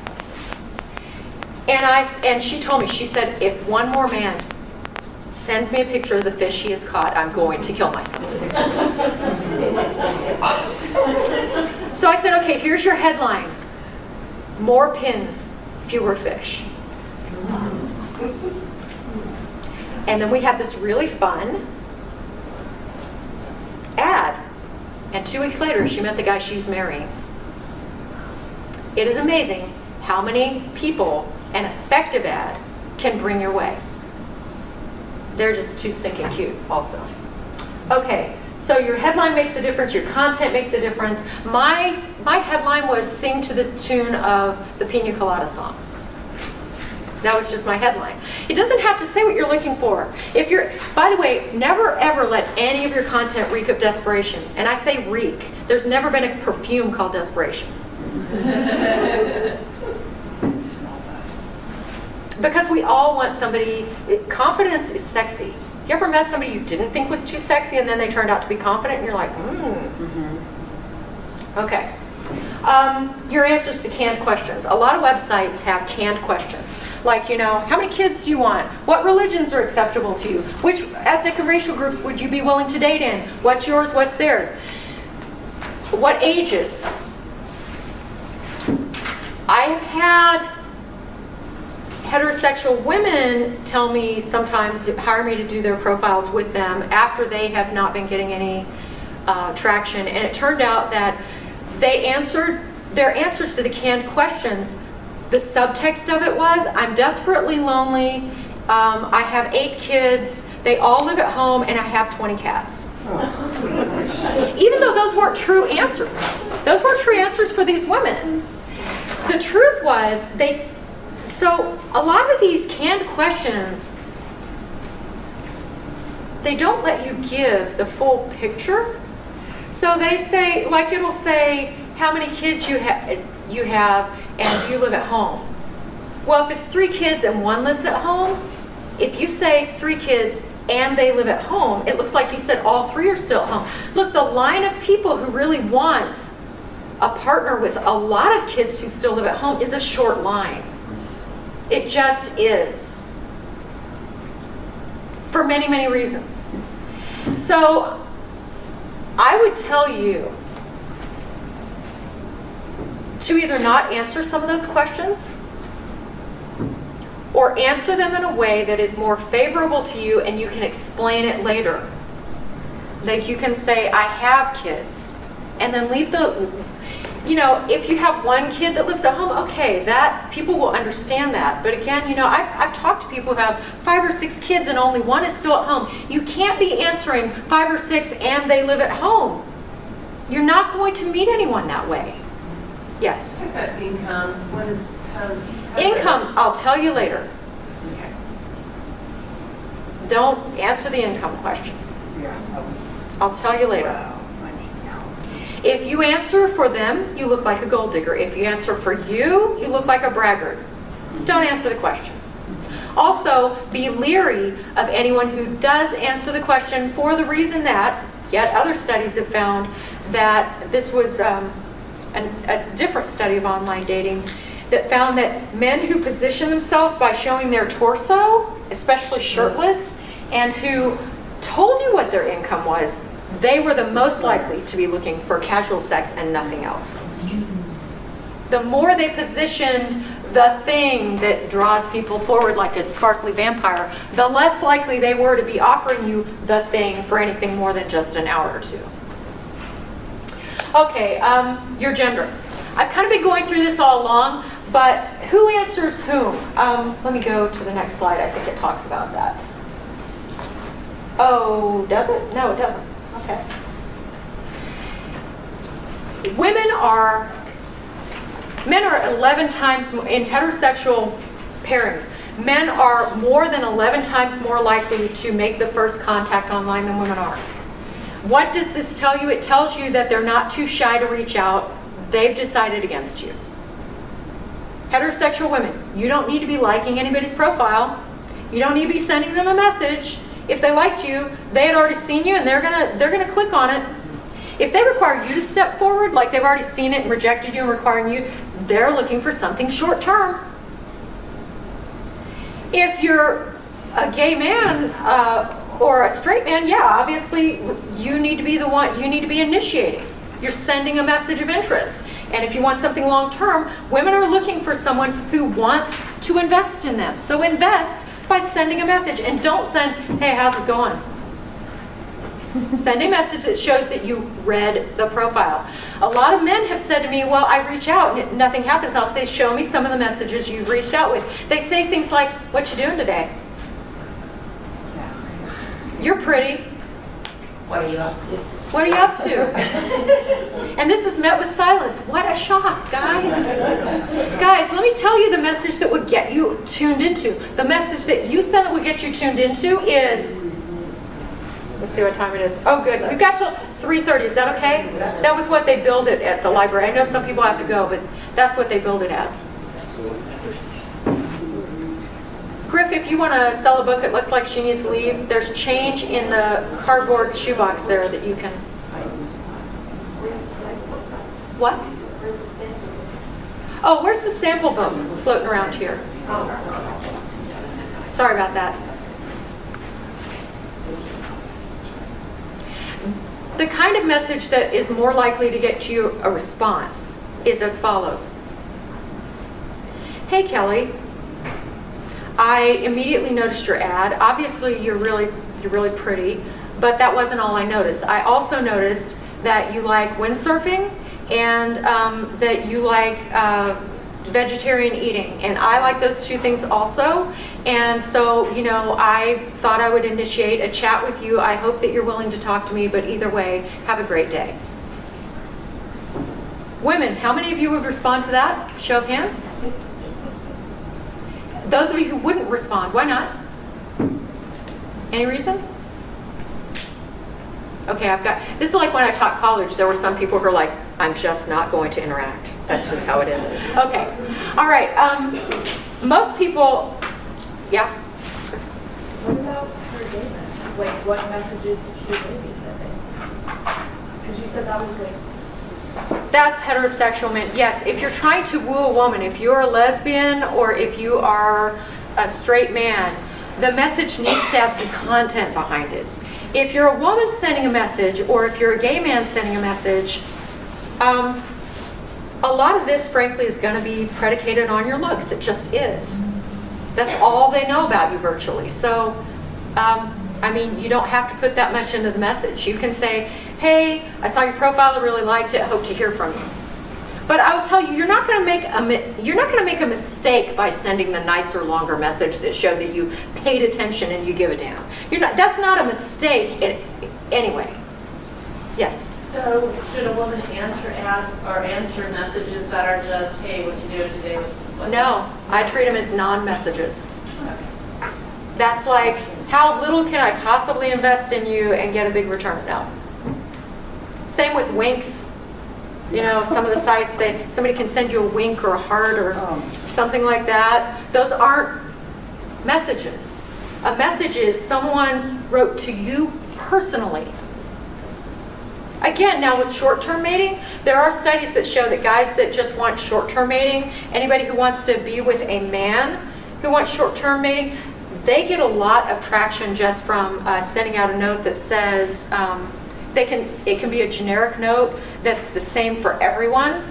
And she told me, she said, if one more man sends me a picture of the fish he has caught, I'm going to kill myself. So I said, okay, here's your headline. More pins, fewer fish. And then we had this really fun ad. And 2 weeks later, she met the guy she's marrying. It is amazing how many people an effective ad can bring your way. They're just too stinking cute also. Okay, so your headline makes a difference, your content makes a difference. My headline was sing to the tune of the Pina Colada song. That was just my headline. It doesn't have to say what you're looking for. By the way, never ever let any of your content reek of desperation. And I say reek. There's never been a perfume called desperation. Because we all want somebody, confidence is sexy. You ever met somebody you didn't think was too sexy and then they turned out to be confident and you're like, Okay. Your answers to canned questions. A lot of websites have canned questions. Like, how many kids do you want? What religions are acceptable to you? Which ethnic and racial groups would you be willing to date in? What's yours, what's theirs? What ages? I have had Heterosexual women tell me sometimes, hire me to do their profiles with them after they have not been getting any traction. And it turned out that they answered, their answers to the canned questions, the subtext of it was, I'm desperately lonely, I have 8 kids, they all live at home, and I have 20 cats. Even though those weren't true answers. Those weren't true answers for these women. The truth was, so a lot of these canned questions, they don't let you give the full picture. So they say, like it'll say how many kids you have and do you live at home. Well, if it's 3 kids and 1 lives at home, if you say 3 kids and they live at home, it looks like you said all 3 are still at home. Look, the line of people who really wants a partner with a lot of kids who still live at home is a short line. It just is. For many, many reasons. So I would tell you to either not answer some of those questions or answer them in a way that is more favorable to you and you can explain it later. Like you can say, I have kids, and then leave the, if you have 1 kid that lives at home, okay, that people will understand that. But again, I've talked to people who have 5 or 6 kids and only 1 is still at home. You can't be answering 5 or 6 and they live at home. You're not going to meet anyone that way. Yes? What about income? What is Income, I'll tell you later. Okay. Don't answer the income question. I'll tell you later. Wow, money, no. If you answer for them, you look like a gold digger. If you answer for you, you look like a braggart. Don't answer the question. Also, be leery of anyone who does answer the question for the reason that, yet other studies have found that this was a different study of online dating that found that men who position themselves by showing their torso, especially shirtless, and who told you what their income was, they were the most likely to be looking for casual sex and nothing else. The more they positioned the thing that draws people forward like a sparkly vampire, the less likely they were to be offering you the thing for anything more than just an hour or 2. Okay, your gender. I've kind of been going through this all along, but who answers whom? Let me go to the next slide. I think it talks about that. Oh, does it? No, it doesn't. Okay. Men are 11 times more, in heterosexual pairings, men are more than 11 times more likely to make the first contact online than women are. What does this tell you? It tells you that they're not too shy to reach out. They've decided against you. Heterosexual women, you don't need to be liking anybody's profile. You don't need to be sending them a message. If they liked you, they had already seen you and they're gonna click on it. If they require you to step forward, like they've already seen it and rejected you and requiring you, they're looking for something short term. If you're a gay man or a straight man, yeah, obviously you need to be the one, you need to be initiating. You're sending a message of interest. And if you want something long term, women are looking for someone who wants to invest in them. So invest by sending a message, and don't send, hey, how's it going? Send a message that shows that you read the profile. A lot of men have said to me, well, I reach out and nothing happens. I'll say, show me some of the messages you've reached out with. They say things like, what you doing today? You're pretty. What are you up to? What are you up to? And this is met with silence. What a shock, guys. Guys, let me tell you the message that would get you tuned into. The message that you send that would get you tuned into is, let's see what time it is. Oh, good. We've got till 3:30. Is that okay? That was what they billed it at the library. I know some people have to go, but that's what they billed it as. Griff, if you want to sell a book, it looks like she needs to leave. There's change in the cardboard shoebox there that you can. What? Oh, where's the sample book floating around here? Sorry about that. The kind of message that is more likely to get you a response is as follows. Hey, Kelly. I immediately noticed your ad. Obviously, you're really pretty, but that wasn't all I noticed. I also noticed that you like windsurfing and that you like vegetarian eating, and I like those two things also. And so, you know, I thought I would initiate a chat with you. I hope that you're willing to talk to me, but either way, have a great day. Women, how many of you would respond to that? Show of hands. Those of you who wouldn't respond, why not? Any reason? Okay, this is like when I taught college, there were some people who were like, I'm just not going to interact. That's just how it is. Okay, all right. Most people, yeah? What about her data? Like, what messages should they be sending? Because you said that was like... That's heterosexual men. Yes, if you're trying to woo a woman, if you're a lesbian or if you are a straight man, the message needs to have some content behind it. If you're a woman sending a message, or if you're a gay man sending a message, a lot of this, frankly, is going to be predicated on your looks. It just is. That's all they know about you virtually. So, I mean, you don't have to put that much into the message. You can say, hey, I saw your profile, I really liked it, hope to hear from you. But I will tell you, you're not going to make a mistake by sending the nicer, longer message that showed that you paid attention and you give a damn. That's not a mistake anyway. Yes. So should a woman answer ads or answer messages that are just, hey, what you doing today? No, I treat them as non-messages. That's like, how little can I possibly invest in you and get a big return? No. Same with winks. You know, some of the sites, somebody can send you a wink or a heart or something like that. Those aren't messages. A message is someone wrote to you personally. Again, now with short-term mating, there are studies that show that guys that just want short-term mating, anybody who wants to be with a man who wants short-term mating, they get a lot of traction just from sending out a note that says, it can be a generic note that's the same for everyone,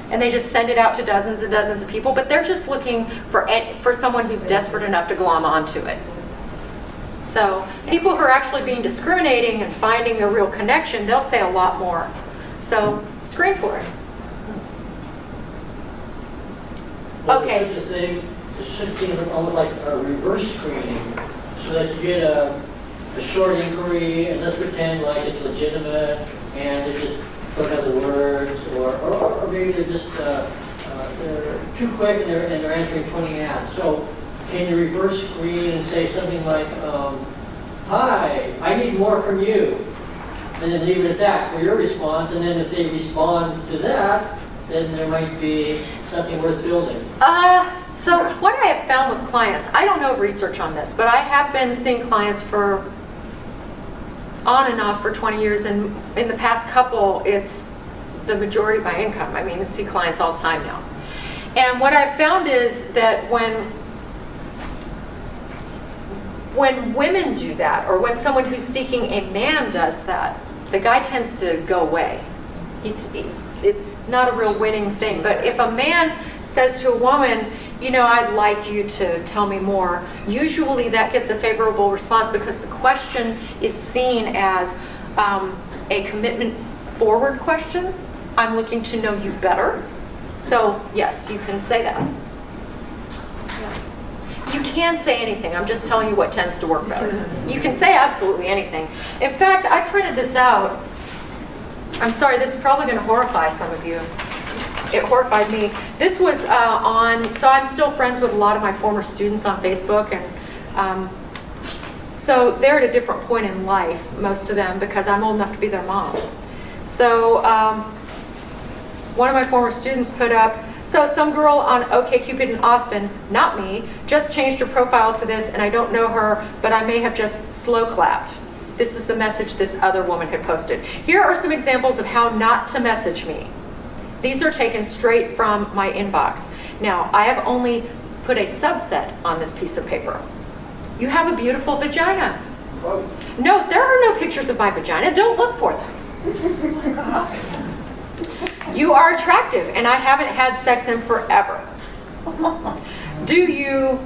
and they just send it out to dozens and dozens of people, but they're just looking for someone who's desperate enough to glom onto it. So people who are actually being discriminating and finding a real connection, they'll say a lot more. So screen for it. Okay. It should seem almost like a reverse screening, so that you get a short inquiry, and let's pretend like it's legitimate, and they just put other words, or maybe they're just they're too quick and they're answering 20 ads. So can you reverse screen and say something like, hi, I need more from you, and then leave it at that for your response, and then if they respond to that, then there might be something worth building. So what I have found with clients, I don't know research on this, but I have been seeing clients for on and off for 20 years, and in the past couple, it's the majority of my income. I mean, I see clients all the time now. And what I've found is that when women do that, or when someone who's seeking a man does that, the guy tends to go away. It's not a real winning thing. But if a man says to a woman, you know, I'd like you to tell me more, usually that gets a favorable response because the question is seen as a commitment forward question. I'm looking to know you better. So yes, you can say that. You can say anything. I'm just telling you what tends to work better. You can say absolutely anything. In fact, I printed this out. I'm sorry, this is probably going to horrify some of you. It horrified me. This was so I'm still friends with a lot of my former students on Facebook, and so they're at a different point in life, most of them, because I'm old enough to be their mom. So one of my former students put up, so some girl on OkCupid in Austin, not me, just changed her profile to this, and I don't know her, but I may have just slow clapped. This is the message this other woman had posted. Here are some examples of how not to message me. These are taken straight from my inbox. Now, I have only put a subset on this piece of paper. You have a beautiful vagina. Whoa. No, there are no pictures of my vagina. Don't look for them. You are attractive, and I haven't had sex in forever. Do you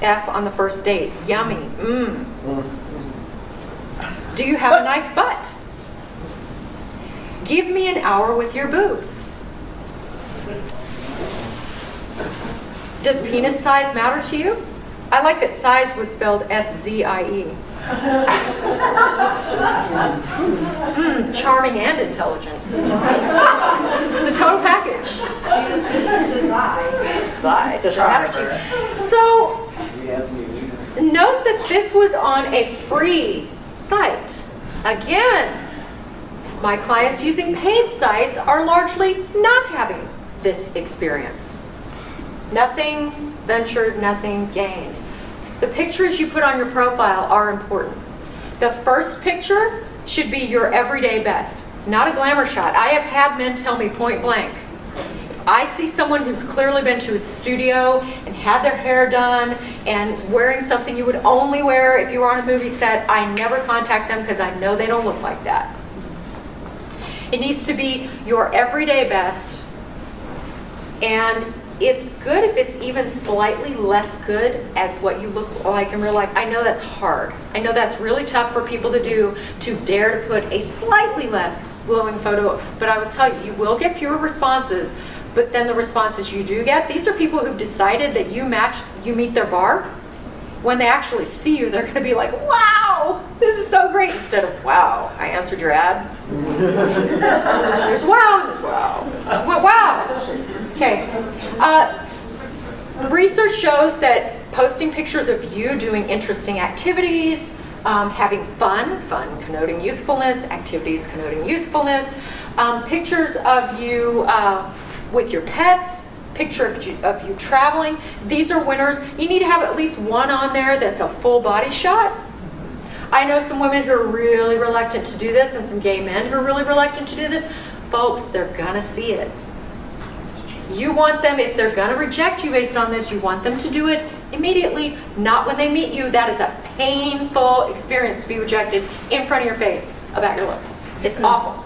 F on the first date. Yummy. Do you have a nice butt? Give me an hour with your boobs. Does penis size matter to you? I like that size was spelled S-Z-I-E. Charming and intelligent. The total package. Size doesn't matter to you. So, note that this was on a free site. Again, my clients using paid sites are largely not having this experience. Nothing ventured, nothing gained. The pictures you put on your profile are important. The first picture should be your everyday best, not a glamour shot. I have had men tell me point blank, if I see someone who's clearly been to a studio and had their hair done and wearing something you would only wear if you were on a movie set, I never contact them because I know they don't look like that. It needs to be your everyday best, and it's good if it's even slightly less good as what you look like in real life. I know that's hard. I know that's really tough for people to do, to dare to put a slightly less glowing photo, but I will tell you, you will get fewer responses, but then the responses you do get, these are people who've decided that you meet their bar. When they actually see you, they're gonna be like, wow, this is so great, instead of, wow, I answered your ad. There's wow, and there's wow. Wow. Okay. Research shows that posting pictures of you doing interesting activities, having fun connoting youthfulness, activities connoting youthfulness, pictures of you with your pets, picture of you traveling, these are winners. You need to have at least one on there that's a full body shot. I know some women who are really reluctant to do this and some gay men who are really reluctant to do this. Folks, they're gonna see it. You want them, if they're gonna reject you based on this, you want them to do it immediately, not when they meet you. That is a painful experience to be rejected in front of your face about your looks. It's awful.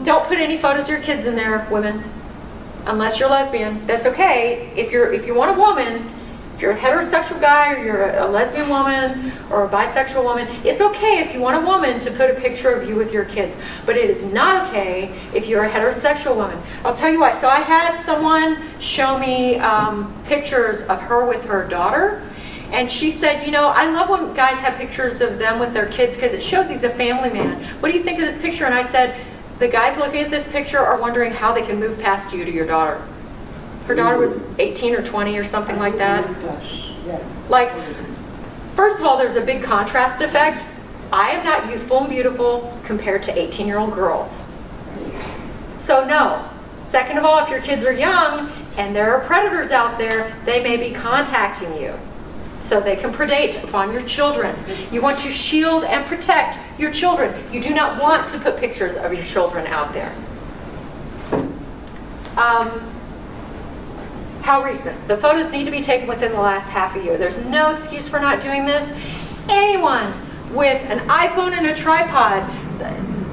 Don't put any photos of your kids in there, women, unless you're lesbian. That's okay. If you want a woman, if you're a heterosexual guy or you're a lesbian woman or a bisexual woman, it's okay if you want a woman to put a picture of you with your kids. But it is not okay if you're a heterosexual woman. I'll tell you why. So I had someone show me pictures of her with her daughter. And she said, you know, I love when guys have pictures of them with their kids because it shows he's a family man. What do you think of this picture? And I said, the guys looking at this picture are wondering how they can move past you to your daughter. Her daughter was 18 or 20 or something like that. Like, first of all, there's a big contrast effect. I am not youthful and beautiful compared to 18-year-old girls. So no. Second of all, if your kids are young and there are predators out there, they may be contacting you. So they can predate upon your children. You want to shield and protect your children. You do not want to put pictures of your children out there. How recent? The photos need to be taken within the last half a year. There's no excuse for not doing this. Anyone with an iPhone and a tripod,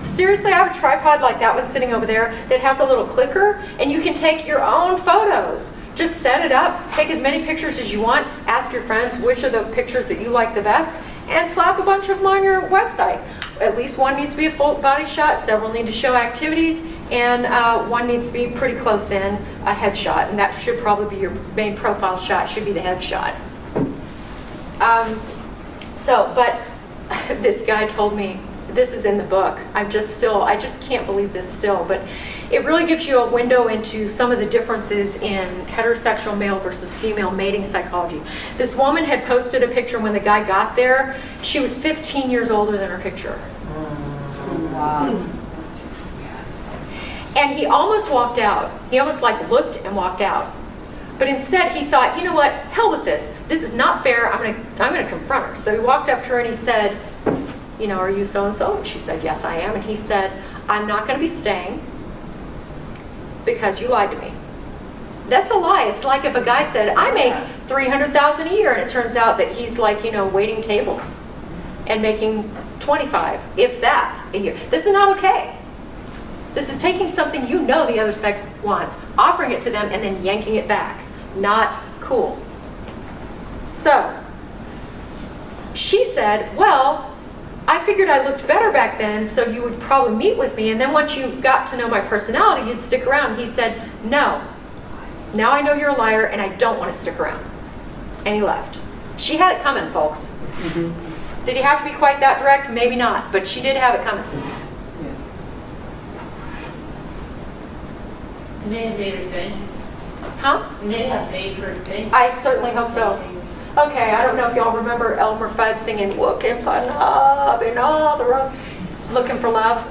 seriously, I have a tripod like that one sitting over there that has a little clicker, and you can take your own photos. Just set it up, take as many pictures as you want, ask your friends which are the pictures that you like the best, and slap a bunch of them on your website. At least one needs to be a full body shot, several need to show activities, and one needs to be pretty close in, a headshot, and that should probably be your main profile shot, should be the headshot. But this guy told me, this is in the book, I just can't believe this still, but it really gives you a window into some of the differences in heterosexual male versus female mating psychology. This woman had posted a picture when the guy got there. She was 15 years older than her picture. Wow. And he almost walked out. He almost like looked and walked out. But instead he thought, you know what, hell with this. This is not fair, I'm gonna confront her. So he walked up to her and he said, you know, are you so-and-so? And she said, yes, I am. And he said, I'm not gonna be staying because you lied to me. That's a lie. It's like if a guy said, I make $300,000 a year, and it turns out that he's like, you know, waiting tables and making 25, if that, a year. This is not okay. This is taking something you know the other sex wants, offering it to them, and then yanking it back. Not cool. So, she said, well, I figured I looked better back then, so you would probably meet with me, and then once you got to know my personality, you'd stick around. He said, no. Now I know you're a liar, and I don't want to stick around. And he left. She had it coming, folks. Did he have to be quite that direct? Maybe not, but she did have it coming. You may have made her think. Huh? You may have made her think. I certainly hope so. Okay, I don't know if y'all remember Elmer Fudd singing "Looking for Love in All the Wrong." Looking for love.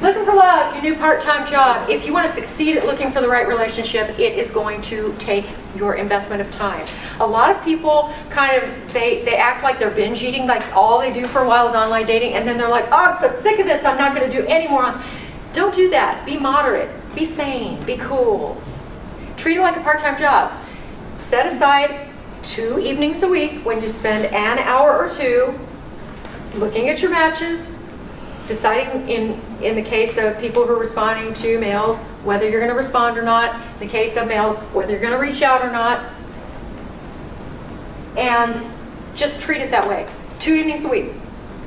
Looking for love, your new part-time job. If you want to succeed at looking for the right relationship, it is going to take your investment of time. A lot of people kind of, they act like they're binge eating, like all they do for a while is online dating, and then they're like, oh, I'm so sick of this, I'm not going to do any more. Don't do that. Be moderate. Be sane. Be cool. Treat it like a part-time job. Set aside 2 evenings a week when you spend an hour or 2 looking at your matches, deciding in the case of people who are responding to mails whether you're going to respond or not, in the case of males whether you're going to reach out or not, and just treat it that way. 2 evenings a week.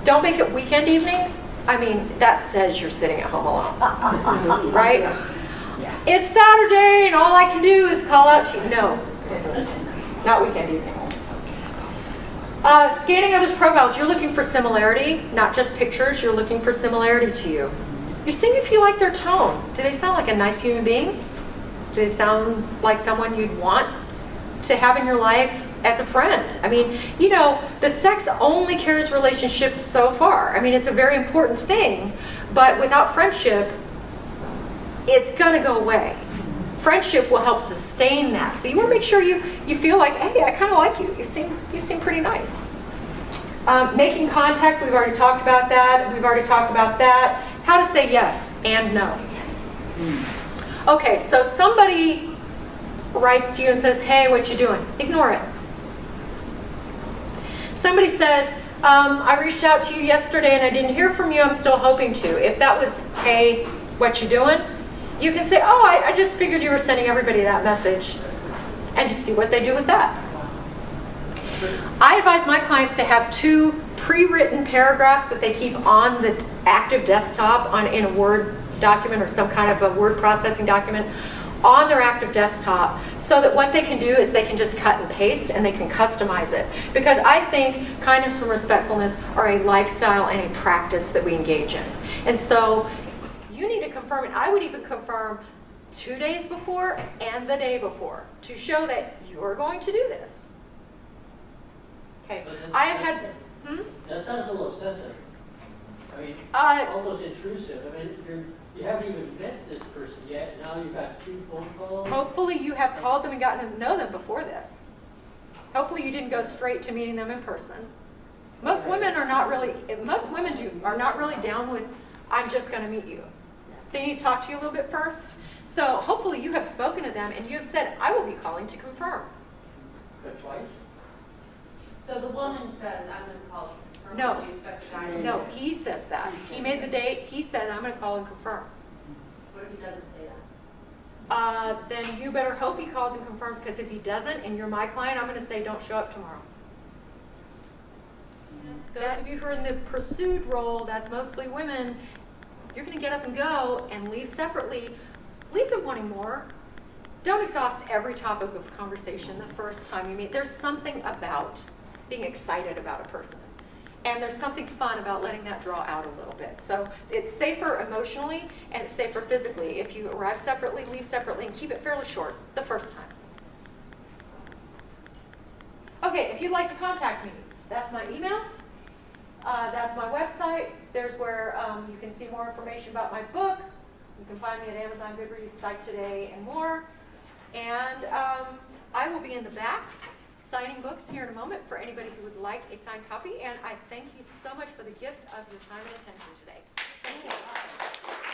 Don't make it weekend evenings. I mean, that says you're sitting at home alone, right? It's Saturday and all I can do is call out to you. No, not weekend evenings. Scanning others' profiles, you're looking for similarity, not just pictures, you're looking for similarity to you. You're seeing if you like their tone. Do they sound like a nice human being? Do they sound like someone you'd want to have in your life as a friend? I mean, you know, the sex only carries relationships so far. I mean, it's a very important thing, but without friendship, it's gonna go away. Friendship will help sustain that. So you want to make sure you feel like, hey, I kind of like you. You seem pretty nice. Making contact, we've already talked about that. We've already talked about that. How to say yes and no. Okay, so somebody writes to you and says, hey, what you doing? Ignore it. Somebody says, I reached out to you yesterday and I didn't hear from you. I'm still hoping to. If that was, hey, what you doing? You can say, oh, I just figured you were sending everybody that message, and just see what they do with that. I advise my clients to have 2 pre-written paragraphs that they keep on the active desktop in a Word document or some kind of a word processing document on their active desktop, so that what they can do is they can just cut and paste and they can customize it. Because I think kindness and respectfulness are a lifestyle and a practice that we engage in. And so you need to confirm it. I would even confirm 2 days before and the day before to show that you're going to do this. Okay, I have had. That sounds a little obsessive. I mean, almost intrusive. I mean, you haven't even met this person yet, and now you've got 2 phone calls. Hopefully you have called them and gotten to know them before this. Hopefully you didn't go straight to meeting them in person. Most women are not really down with, I'm just going to meet you. They need to talk to you a little bit first. So hopefully you have spoken to them and you have said, I will be calling to confirm. But twice? So the woman says, I'm going to call to confirm. No. You expect the guy to No, say he says that. He made the date. He says, I'm going to call and confirm. What if he doesn't say that? Then you better hope he calls and confirms, because if he doesn't and you're my client, I'm going to say, don't show up tomorrow. Those of you who are in the pursued role, that's mostly women, you're going to get up and go and leave separately. Leave them wanting more. Don't exhaust every topic of conversation the first time you meet. There's something about being excited about a person. And there's something fun about letting that draw out a little bit. So it's safer emotionally and it's safer physically if you arrive separately, leave separately, and keep it fairly short the first time. Okay, if you'd like to contact me, that's my email. That's my website. There's where you can see more information about my book. You can find me at Amazon, Goodreads, Psych Today, and more. And I will be in the back signing books here in a moment for anybody who would like a signed copy. And I thank you so much for the gift of your time and attention today. Thank you.